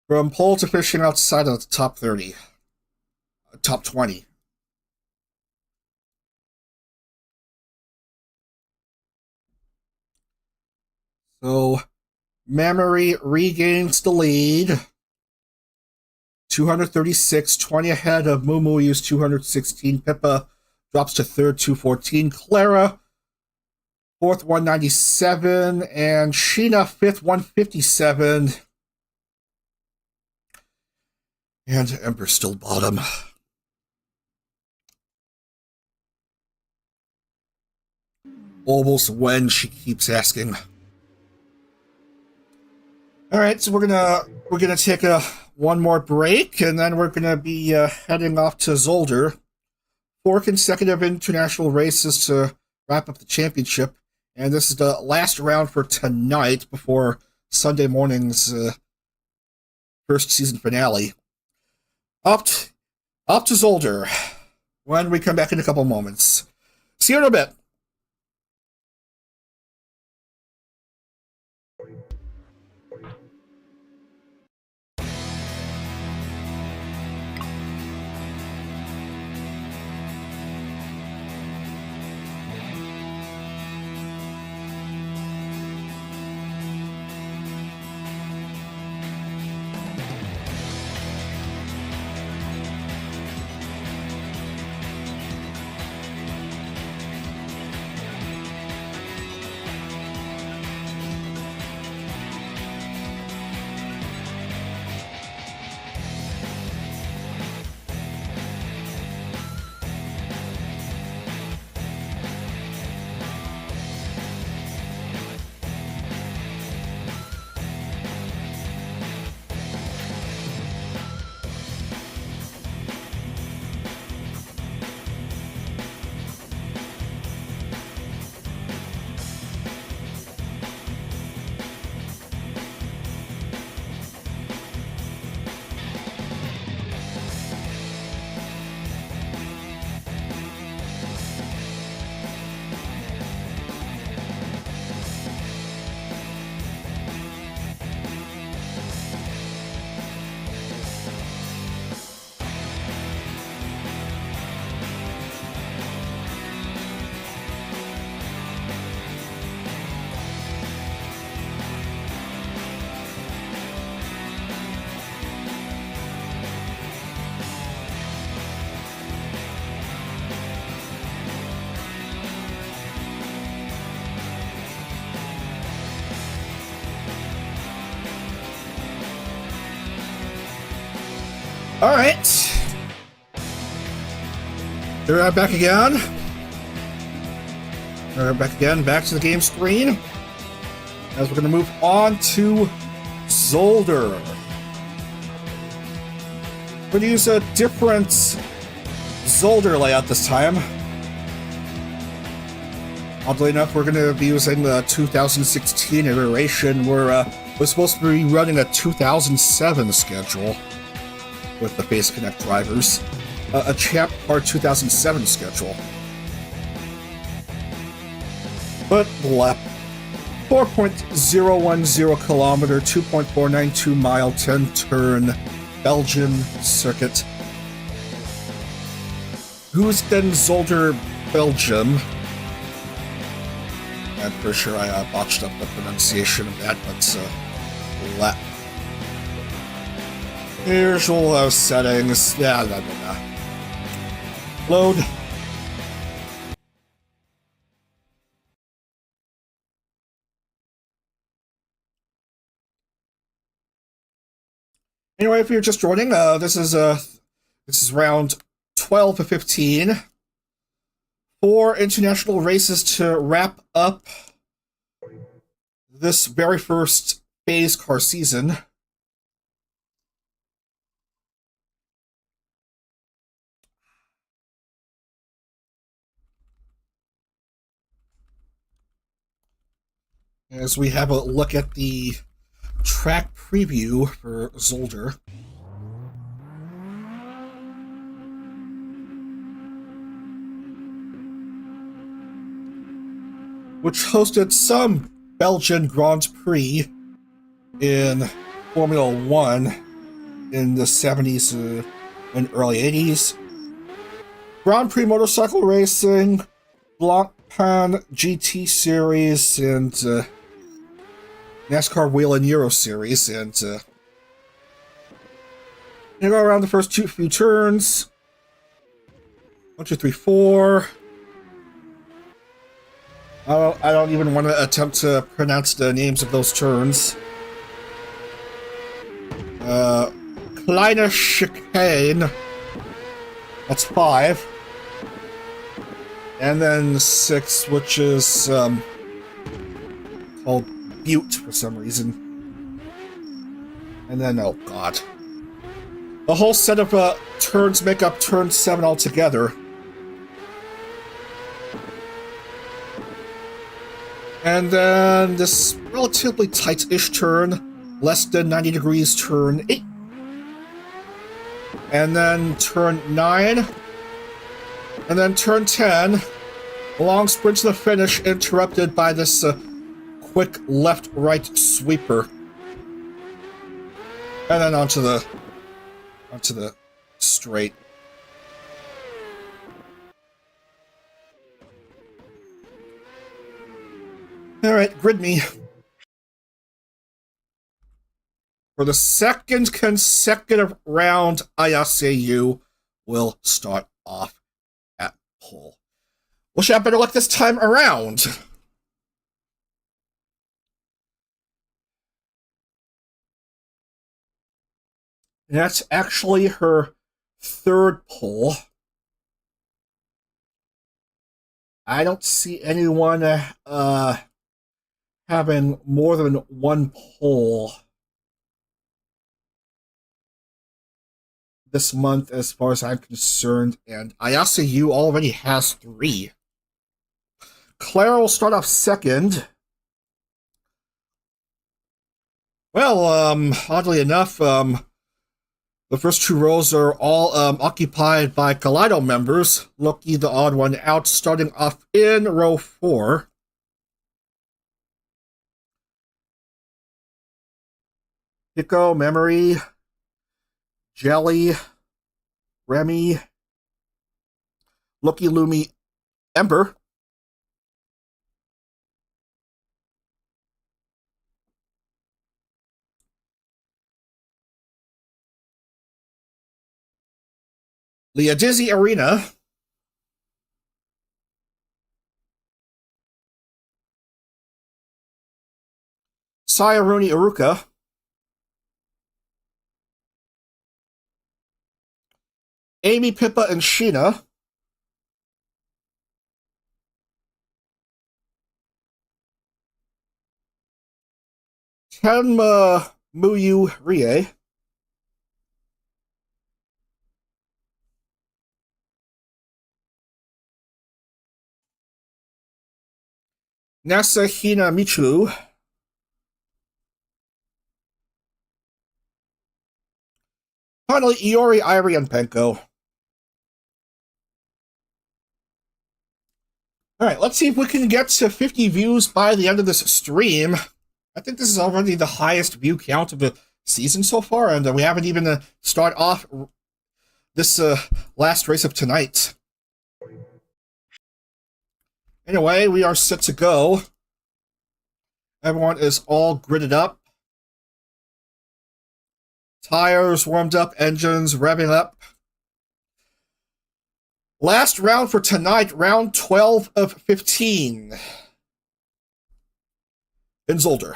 From pole to finishing outside of the top 30. Top 20. So, Memory regains the lead. 236, 20 ahead of Mumuyu's 216. Pippa drops to 3rd, 214. Clara, 4th, 197. And Sheena, 5th, 157. And Ember still bottom. Almost when she keeps asking. All right, so we're gonna take one more break, and then we're gonna be heading off to Zolder. 4 consecutive international races to wrap up the championship, and this is the last round for tonight before Sunday morning's first season finale. Up to Zolder when we come back in a couple moments. See you in a bit. All right. Here we are back again. Back to the game screen. As we're going to move on to Zolder. We're going to use a different Zolder layout this time. Oddly enough, we're going to be using the 2016 iteration where we're supposed to be running a 2007 schedule with the Phase Connect drivers. A Champ Part 2007 schedule. But blah. 4.010 kilometer, 2.492 mile, 10 turn Belgium circuit. Houston Zolder, Belgium. I'm pretty sure I botched up the pronunciation of that, but usual settings. Yeah. Load. Anyway, if you're just joining, this is round 12 to 15. 4 international races to wrap up this very first PhaseCar season. As we have a look at the track preview for Zolder. Which hosted some Belgian Grand Prix in Formula 1 in the 70s and early 80s. Grand Prix motorcycle racing, Blancpain GT series, and NASCAR Wheel and Euro series, and you go around the first few turns. 1, 2, 3, 4. I don't even want to attempt to pronounce the names of those turns. Kleine Chicane. That's 5. And then 6, which is called Butte for some reason. And then, oh god. The whole set of turns make up turn 7 altogether. And then this relatively tight-ish turn, less than 90 degrees, turn 8. And then turn 9. And then turn 10. A long sprint to the finish, interrupted by this quick left-right sweeper. And then onto the straight. All right, grid me. For the second consecutive round, ISAU will start off at pole. Wish I had better luck this time around. And that's actually her third pole. I don't see anyone having more than one pole this month, as far as I'm concerned, and ISAU already has 3. Clara will start off second. Well, oddly enough, the first 2 rows are all occupied by Kaleido members. Loki, the odd one out, starting off in row 4. Hiko, Memory, Jelly, Remy, Loki, Lumi, Ember. Leah Dizzy, Arena. Sayaruni, Iruka. Amy, Pippa, and Sheena. Tenma, Muyu, Rie. Nasa, Hina, Michu. Finally, Iori, Irie, and Penko. Alright, let's see if we can get to 50 views by the end of this stream. I think this is already the highest view count of the season so far, and we haven't even start off this last race of tonight. Anyway, we are set to go. Everyone is all gridded up. Tires warmed up, engines revving up. Last round for tonight, round 12 of 15. In Zolder.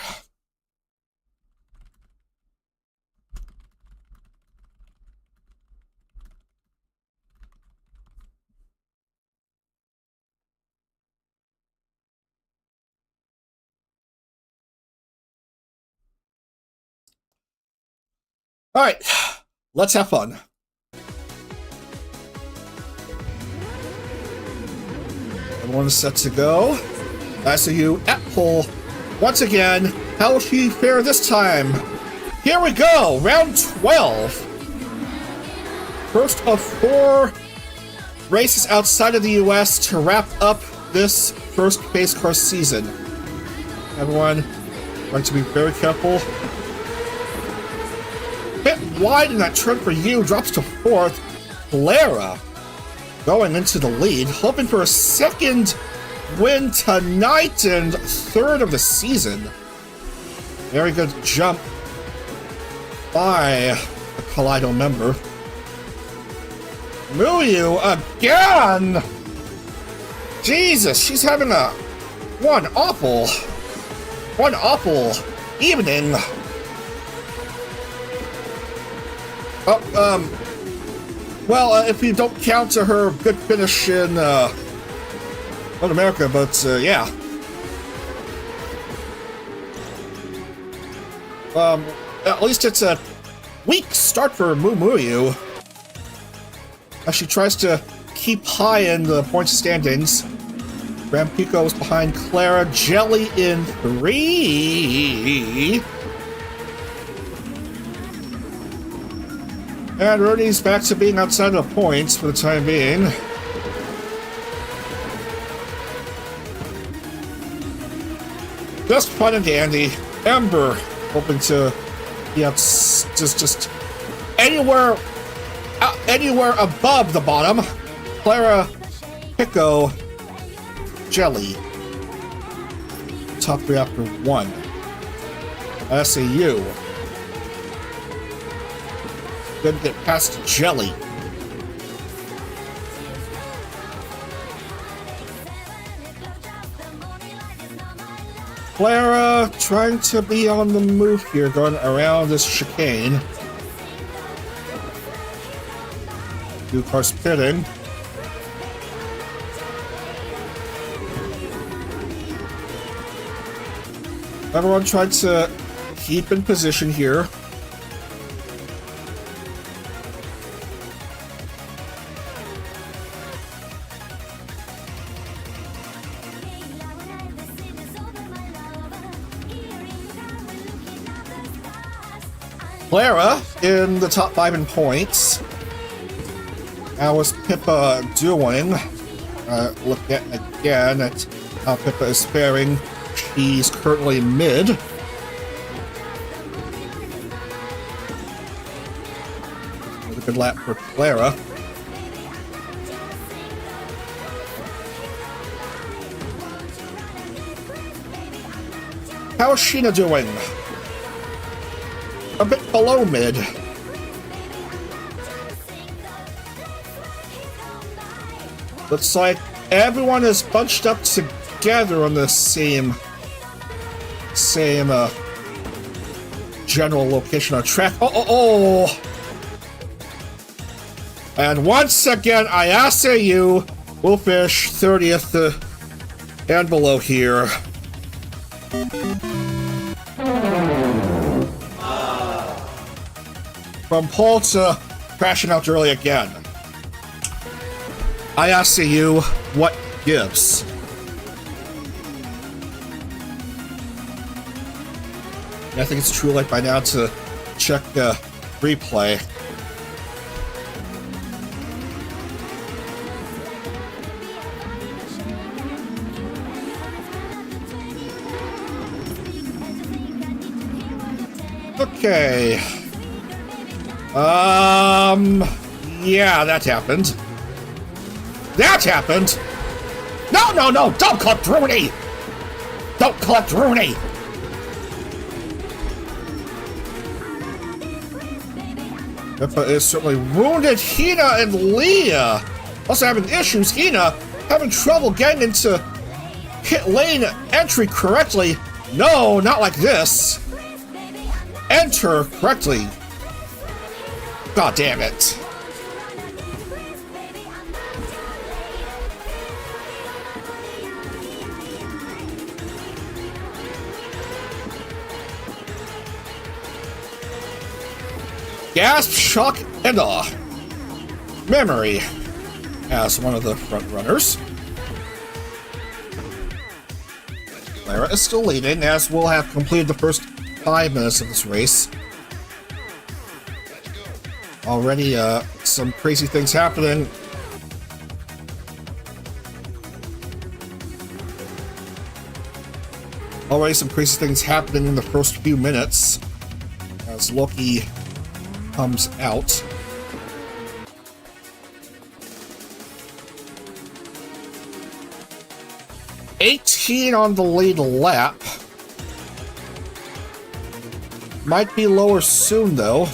All right, let's have fun. Everyone's set to go. I see you at pole. Once again, how will she fare this time? Here we go, round 12. First of 4 races outside of the US to wrap up this first PhaseCar season. Everyone, going to be very careful. Bit wide in that turn for you, drops to 4th. Clara going into the lead, hoping for a second win tonight and 3rd of the season. Very good jump by a Kaleido member. Muyu again! Jesus, she's having one awful evening. Well, if you don't count her good finish in North America, but yeah. At least it's a weak start for Muyu, as she tries to keep high in the point standings. Rampico is behind Clara, Jelly in 3. And Rooney's back to being outside of the points for the time being. Just fun and dandy. Ember hoping to just anywhere above the bottom. Clara, Pico, Jelly. Top 3 after 1. SAU. Couldn't get past Jelly. Clara trying to be on the move here, going around this chicane. Two cars pitting. Everyone tried to keep in position here. Clara in the top 5 in points. How is Pippa doing? Look at again at how Pippa is faring. She's currently mid. Another good lap for Clara. How is Sheena doing? A bit below mid. Looks like everyone is bunched up together on the same general location on track. Oh! And once again, ISAU will finish 30th and below here. From pole to crashing out early again. ISAU, what gives? I think it's true like by now to check the replay. Okay. Yeah, that happened. That happened! No! Don't collect Rooney! Don't collect Rooney! Pippa is certainly wounded. Hina and Leah also having issues. Hina having trouble getting into pit lane entry correctly. No, not like this. Enter correctly. God damn it. Gasp, shock, and awe. Memory as one of the front runners. Clara is still leading, as we'll have completed the first 5 minutes of this race. Already, some crazy things happening. Already some crazy things happening in the first few minutes as Loki comes out. $18 on the lead lap. Might be lower soon, though.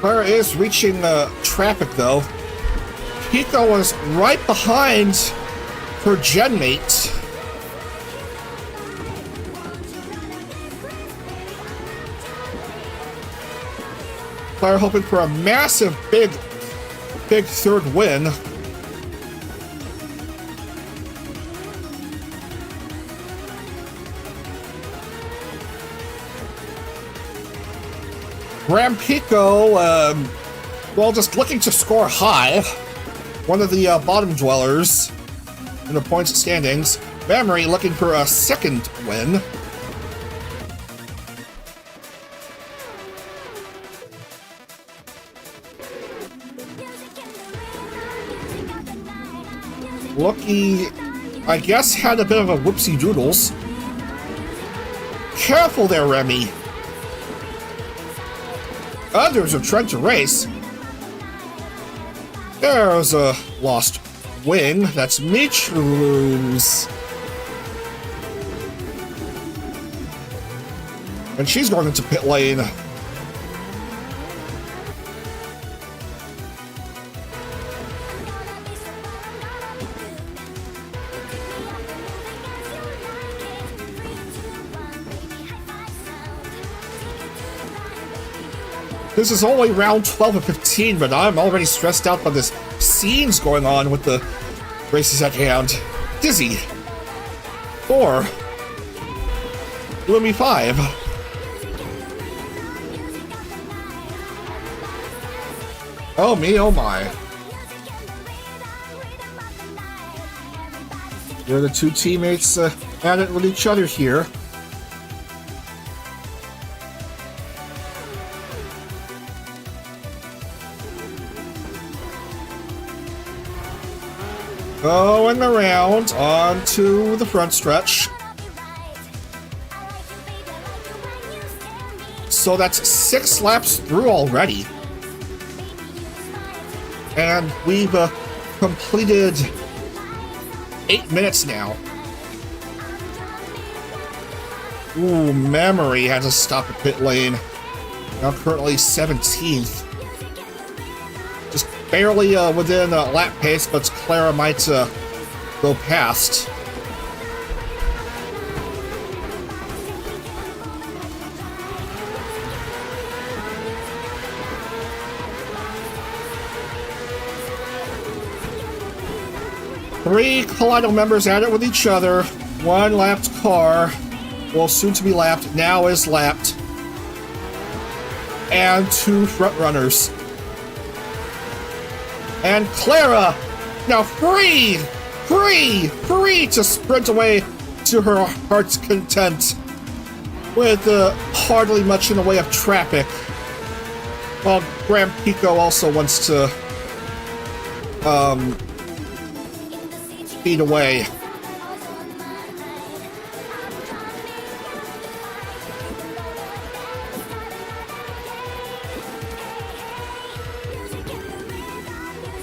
Clara is reaching traffic, though. Pico was right behind her gen mate. Clara hoping for a massive, big third win. Graham Pico, well, just looking to score high. One of the bottom dwellers in the points standings. Memory looking for a second win. Lucky, I guess, had a bit of a whoopsie doodles. Careful there, Remy. Others are trying to race. There's a lost wing. That's Michu's. And she's going into pit lane. This is only round 12 of 15, but I'm already stressed out by this scenes going on with the races at hand. Dizzy. 4. Gloomy 5. Oh me, oh my. Here are the two teammates at it with each other here. Going around onto the front stretch. So that's 6 laps through already. And we've completed 8 minutes now. Ooh, Memory had to stop at pit lane. Now currently 17th. Just barely within lap pace, but Clara might go past. Three Kaleido members at it with each other. One lapped car, well, soon to be lapped, now is lapped. And 2 front runners. And Clara, now free to sprint away to her heart's content with hardly much in the way of traffic. While Graham Pico also wants to speed away.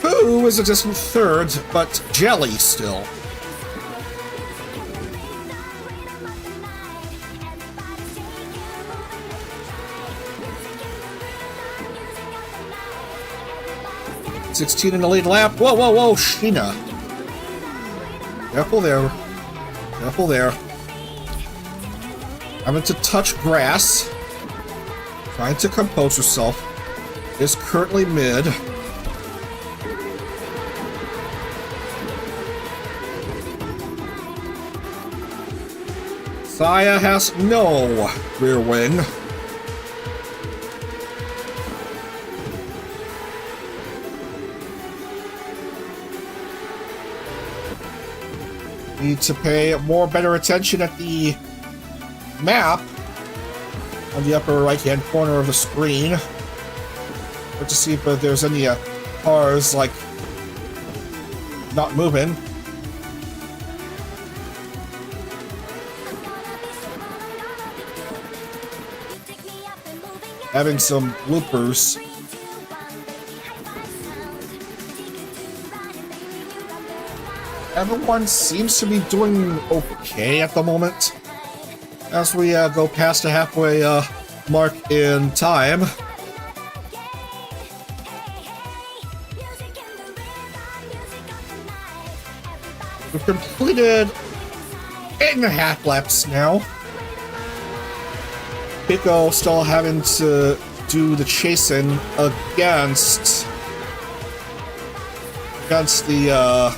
Who is a distant third, but Jelly still. .16 in the lead lap. Whoa, whoa, whoa, Sheena. Careful there. Careful there. Having to touch grass. Trying to compose herself. Is currently mid. Saya has no rear wing. Need to pay better attention at the map on the upper right-hand corner of the screen, or to see if there's any cars like not moving. Having some loopers. Everyone seems to be doing okay at the moment. As we go past the halfway mark in time. We've completed 8.5 laps now. Pico still having to do the chasing against the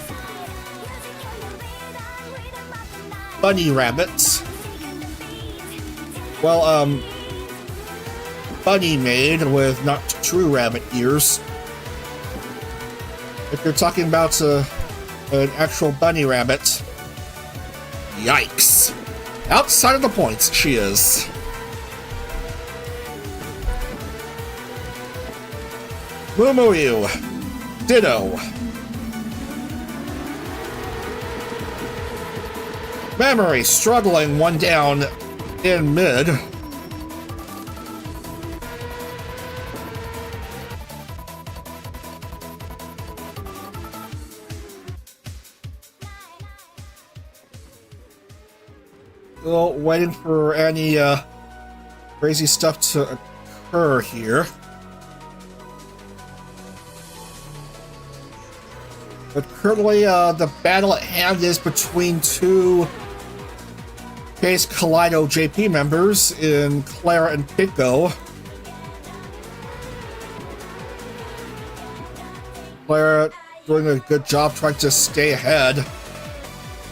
bunny rabbits. Well, bunny made with not true rabbit ears. If you're talking about an actual bunny rabbit, yikes. Outside of the points, she is. Mumu, ditto. Memory struggling, one down in mid. Still waiting for any crazy stuff to occur here. But currently, the battle at hand is between two Phase Kaleido JP members in Clara and Pico. Clara doing a good job trying to stay ahead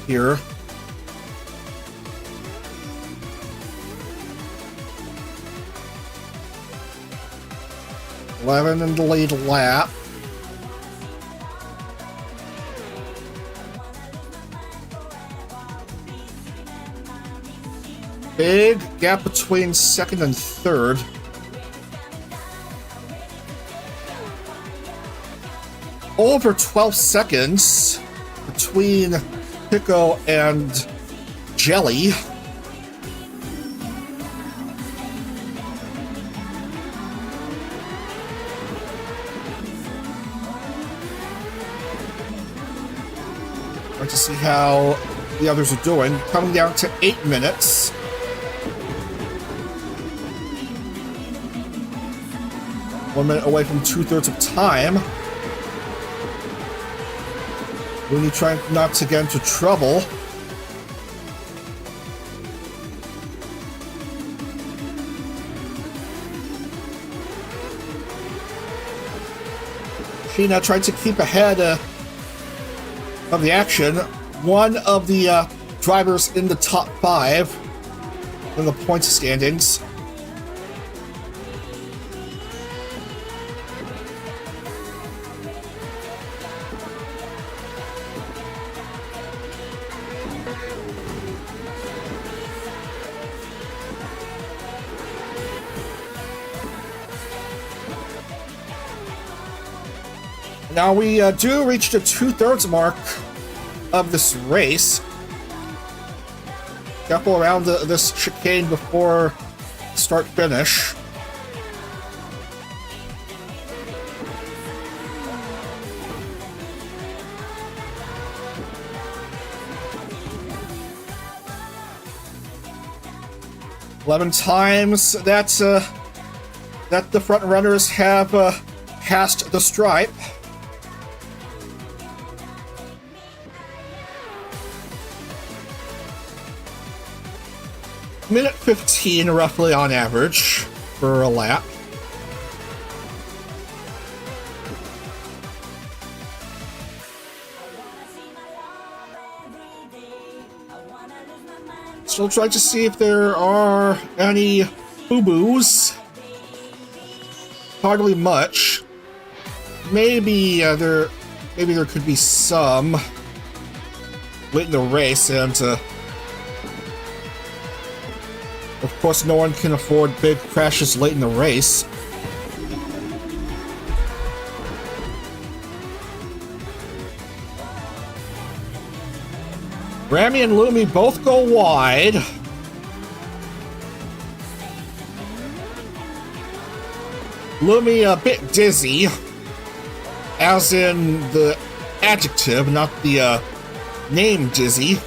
here. Eleven in the lead lap. Big gap between second and third. Over 12 seconds between Pico and Jelly. Trying to see how the others are doing. Coming down to 8 minutes. One minute away from 2/3 of time. Rooney trying not to get into trouble. Sheena trying to keep ahead of the action. One of the drivers in the top 5 in the points standings. Now we do reach the 2/3 mark of this race. Careful around this chicane before start finish. Eleven times that the front runners have passed the stripe. Minute 15 roughly on average for a lap. Still trying to see if there are any boo-boos. Hardly much. Maybe there could be some late in the race, and of course, no one can afford big crashes late in the race. Rami and Lumi both go wide. Lumi a bit dizzy, as in the adjective, not the name dizzy.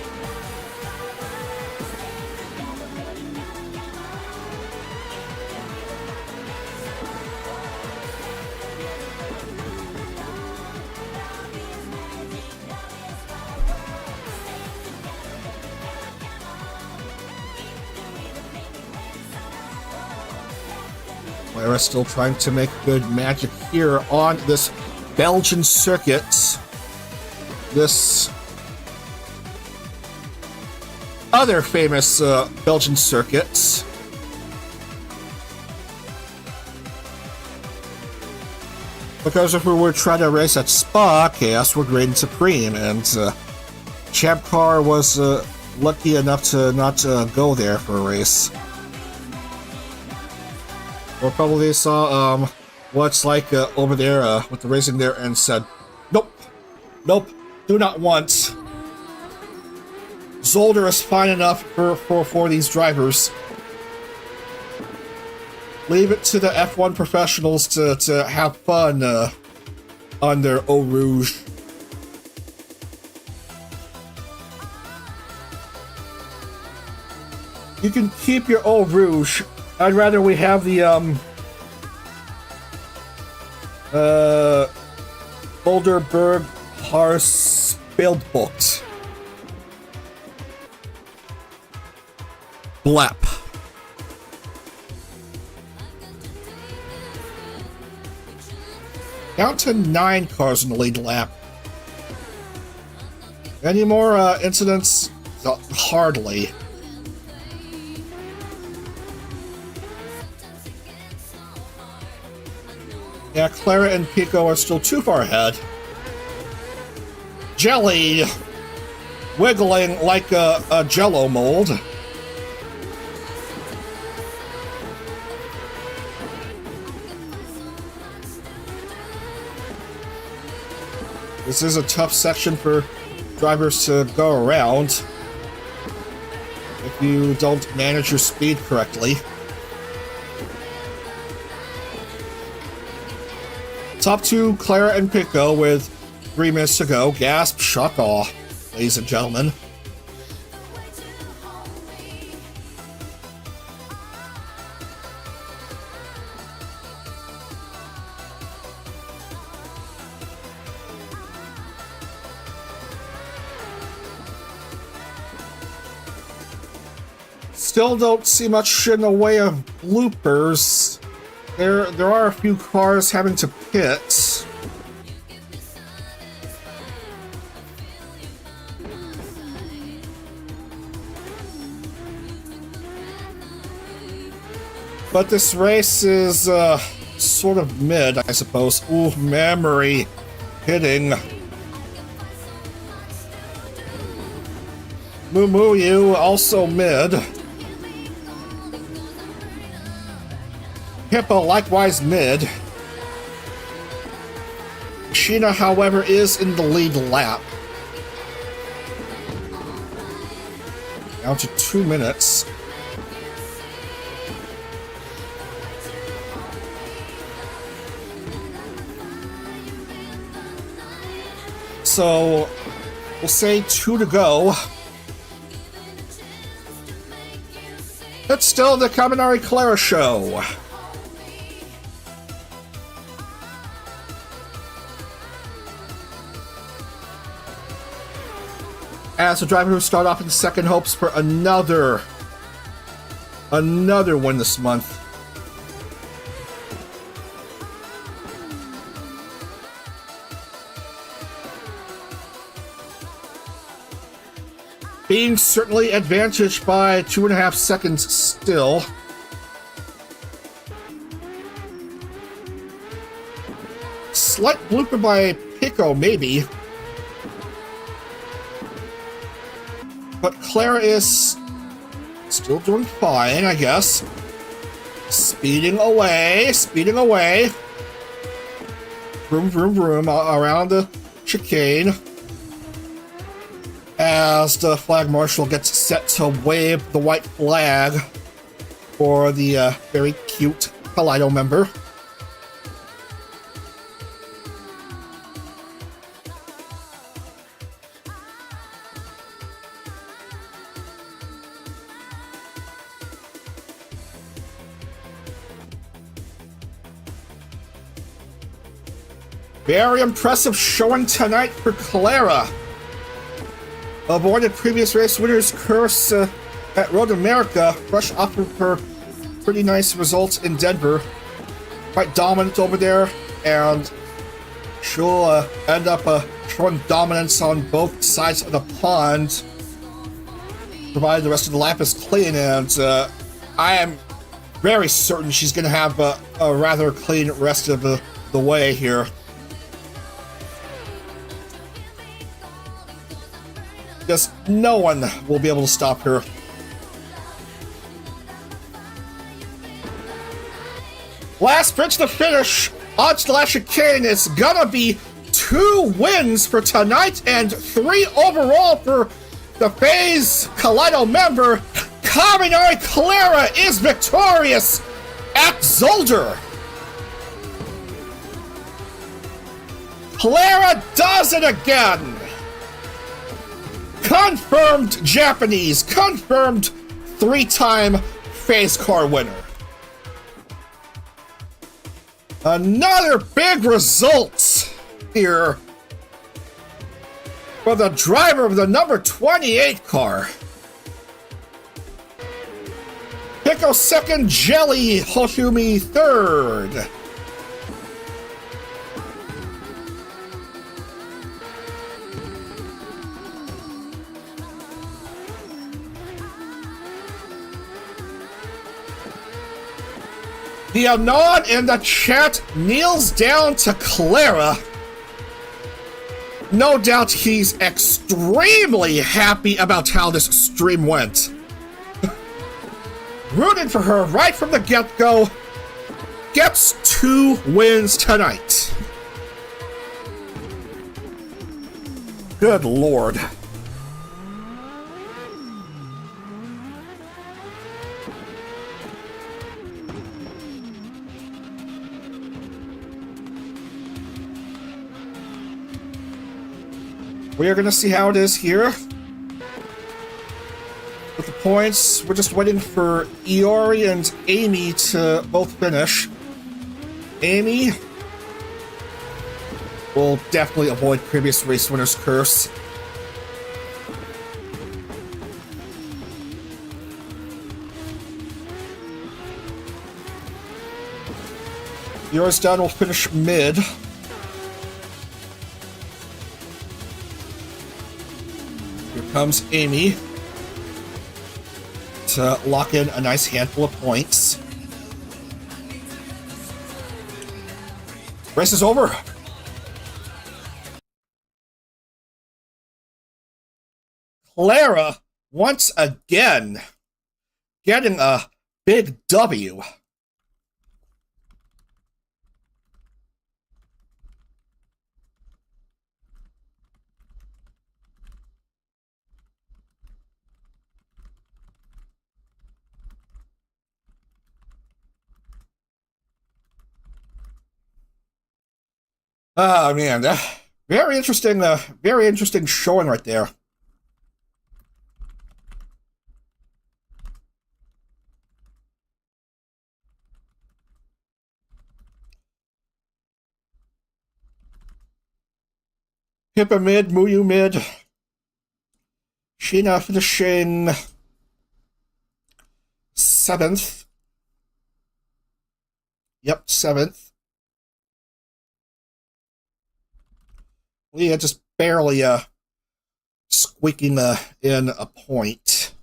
Lyra still trying to make good magic here on this Belgian circuit. This other famous Belgian circuit. Because if we were trying to race at Spa, Chaos would reign supreme, and Champ Car was lucky enough to not go there for a race. Or probably saw what's like over there with the racing there and said, nope, nope, do not want Zolder is fine enough for these drivers. Leave it to the F1 professionals to have fun on their Eau Rouge. You can keep your Eau Rouge. I'd rather we have the Olderberg Haarspelbocht. Blap. Down to 9 cars in the lead lap. Any more incidents? Hardly. Yeah, Clara and Pico are still too far ahead. Jelly wiggling like a jello mold. This is a tough section for drivers to go around if you don't manage your speed correctly. Top 2, Clara and Pico with 3 minutes to go. Gasp, shock awe, ladies and gentlemen. Still don't see much in the way of bloopers. There are a few cars having to pit. But this race is sort of mid, I suppose. Ooh, memory hitting. Moo Moo You also mid. Hippo likewise mid. Sheena, however, is in the lead lap. Down to 2 minutes. So, we'll say 2 to go. It's still the Kaminari Clara show. As the driver who started off in the second hopes for another win this month. Being certainly advantaged by 2.5 seconds still. Slight blooper by Pico, maybe. But Clara is still doing fine, I guess. Speeding away, speeding away. Vroom, vroom, vroom, around the chicane. As the flag marshal gets set to wave the white flag for the very cute Kaleido member. Very impressive showing tonight for Clara. Avoided previous race winner's curse at Road America, fresh off of her pretty nice results in Denver. Quite dominant over there, and she'll end up showing dominance on both sides of the pond, provided the rest of the lap is clean, and I am very certain she's going to have a rather clean rest of the way here. Just no one will be able to stop her. Last stretch to finish. Odds to last chicane is gonna be 2 wins for tonight and 3 overall for The Phase Kaleido member, Kaminari Clara, is victorious at Zolder. Clara does it again. Confirmed Japanese, confirmed 3-time PhaseCar winner. Another big result here for the driver of the number 28 car. Pico second, Jelly Hoshumi third. The Anon in the chat kneels down to Clara. No doubt he's extremely happy about how this stream went. Rooted for her right from the get-go. Gets 2 wins tonight. Good Lord. We are going to see how it is here. With the points, we're just waiting for Iori and Amy to both finish. Amy will definitely avoid previous race winner's curse. Iori's done, will finish mid. Comes Amy to lock in a nice handful of points. Race is over. Clara, once again, getting a big W. Oh man, very interesting showing right there. Pippa mid, Muyu mid. Sheena finishing 7th. Yep, 7th. Leah just barely squeaking in a point.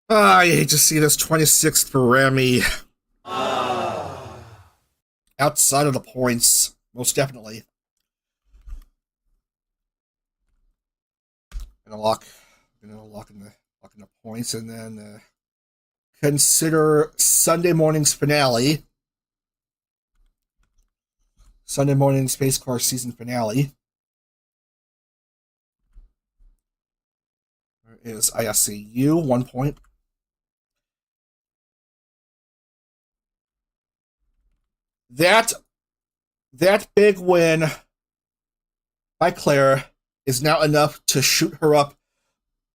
I hate to see this 26th for Remy. Outside of the points, most definitely. Gonna lock in the points, and then consider Sunday morning's finale. Sunday morning's PhaseCar season finale. There is ISCU, 1 point. That big win by Claire is now enough to shoot her up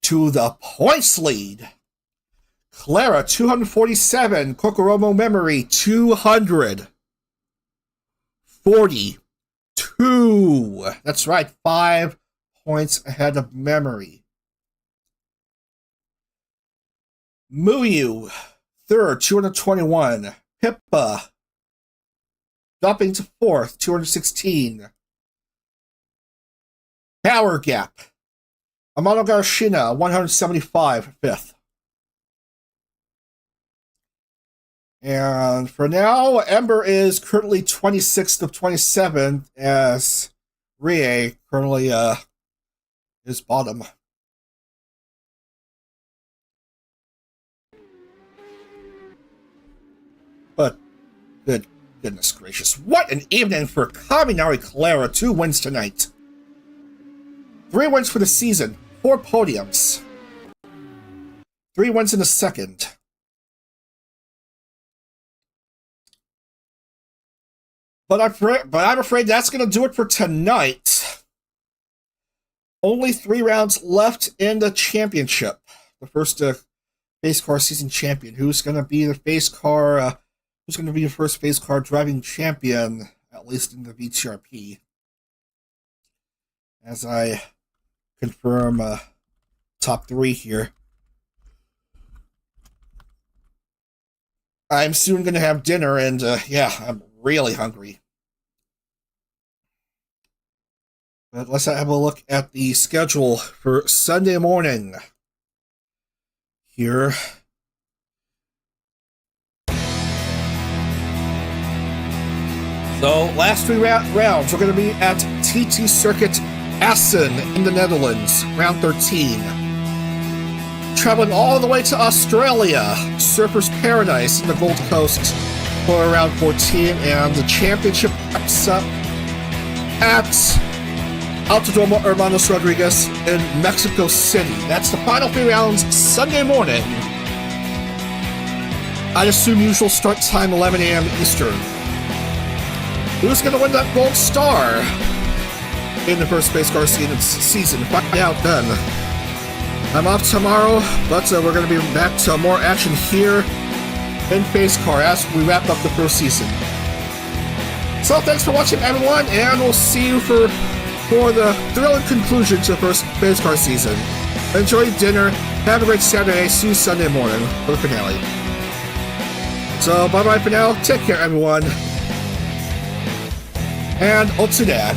to the points lead. Clara, 247. Kokoromo Memory, 242. That's right, 5 points ahead of Memory. Muyu, third, 221. Pippa, dropping to 4th, 216. Power Gap. Amano Garashina, 175, 5th. And for now, Ember is currently 26th of 27, as Rie currently is bottom. But goodness gracious, what an evening for Kaminari Clara. 2 wins tonight. 3 wins for the season. 4 podiums. 3 wins in the second. But I'm afraid that's going to do it for tonight. Only 3 rounds left in the championship. The first PhaseCar season champion. Who's going to be the PhaseCar? Who's going to be the first PhaseCar driving champion, at least in the VTRP? As I confirm top 3 here. I'm soon going to have dinner, and yeah, I'm really hungry. But let's have a look at the schedule for Sunday morning. Here. So, last 3 rounds, we're going to be at TT Circuit Assen in the Netherlands, round 13. Traveling all the way to Australia, Surfers Paradise in the Gold Coast for round 14, and the championship wraps up at Autodromo Hermanos Rodriguez in Mexico City. That's the final 3 rounds Sunday morning. I assume usual start time 11 a.m. Eastern. Who's going to win that gold star in the first PhaseCar season? Find out then. I'm off tomorrow, but we're going to be back to more action here in PhaseCar as we wrap up the first season. So thanks for watching, everyone, and we'll see you for the thrilling conclusion to the first PhaseCar season. Enjoy dinner, have a great Saturday, see you Sunday morning for the finale. So bye-bye for now, take care, everyone, and Otsudag.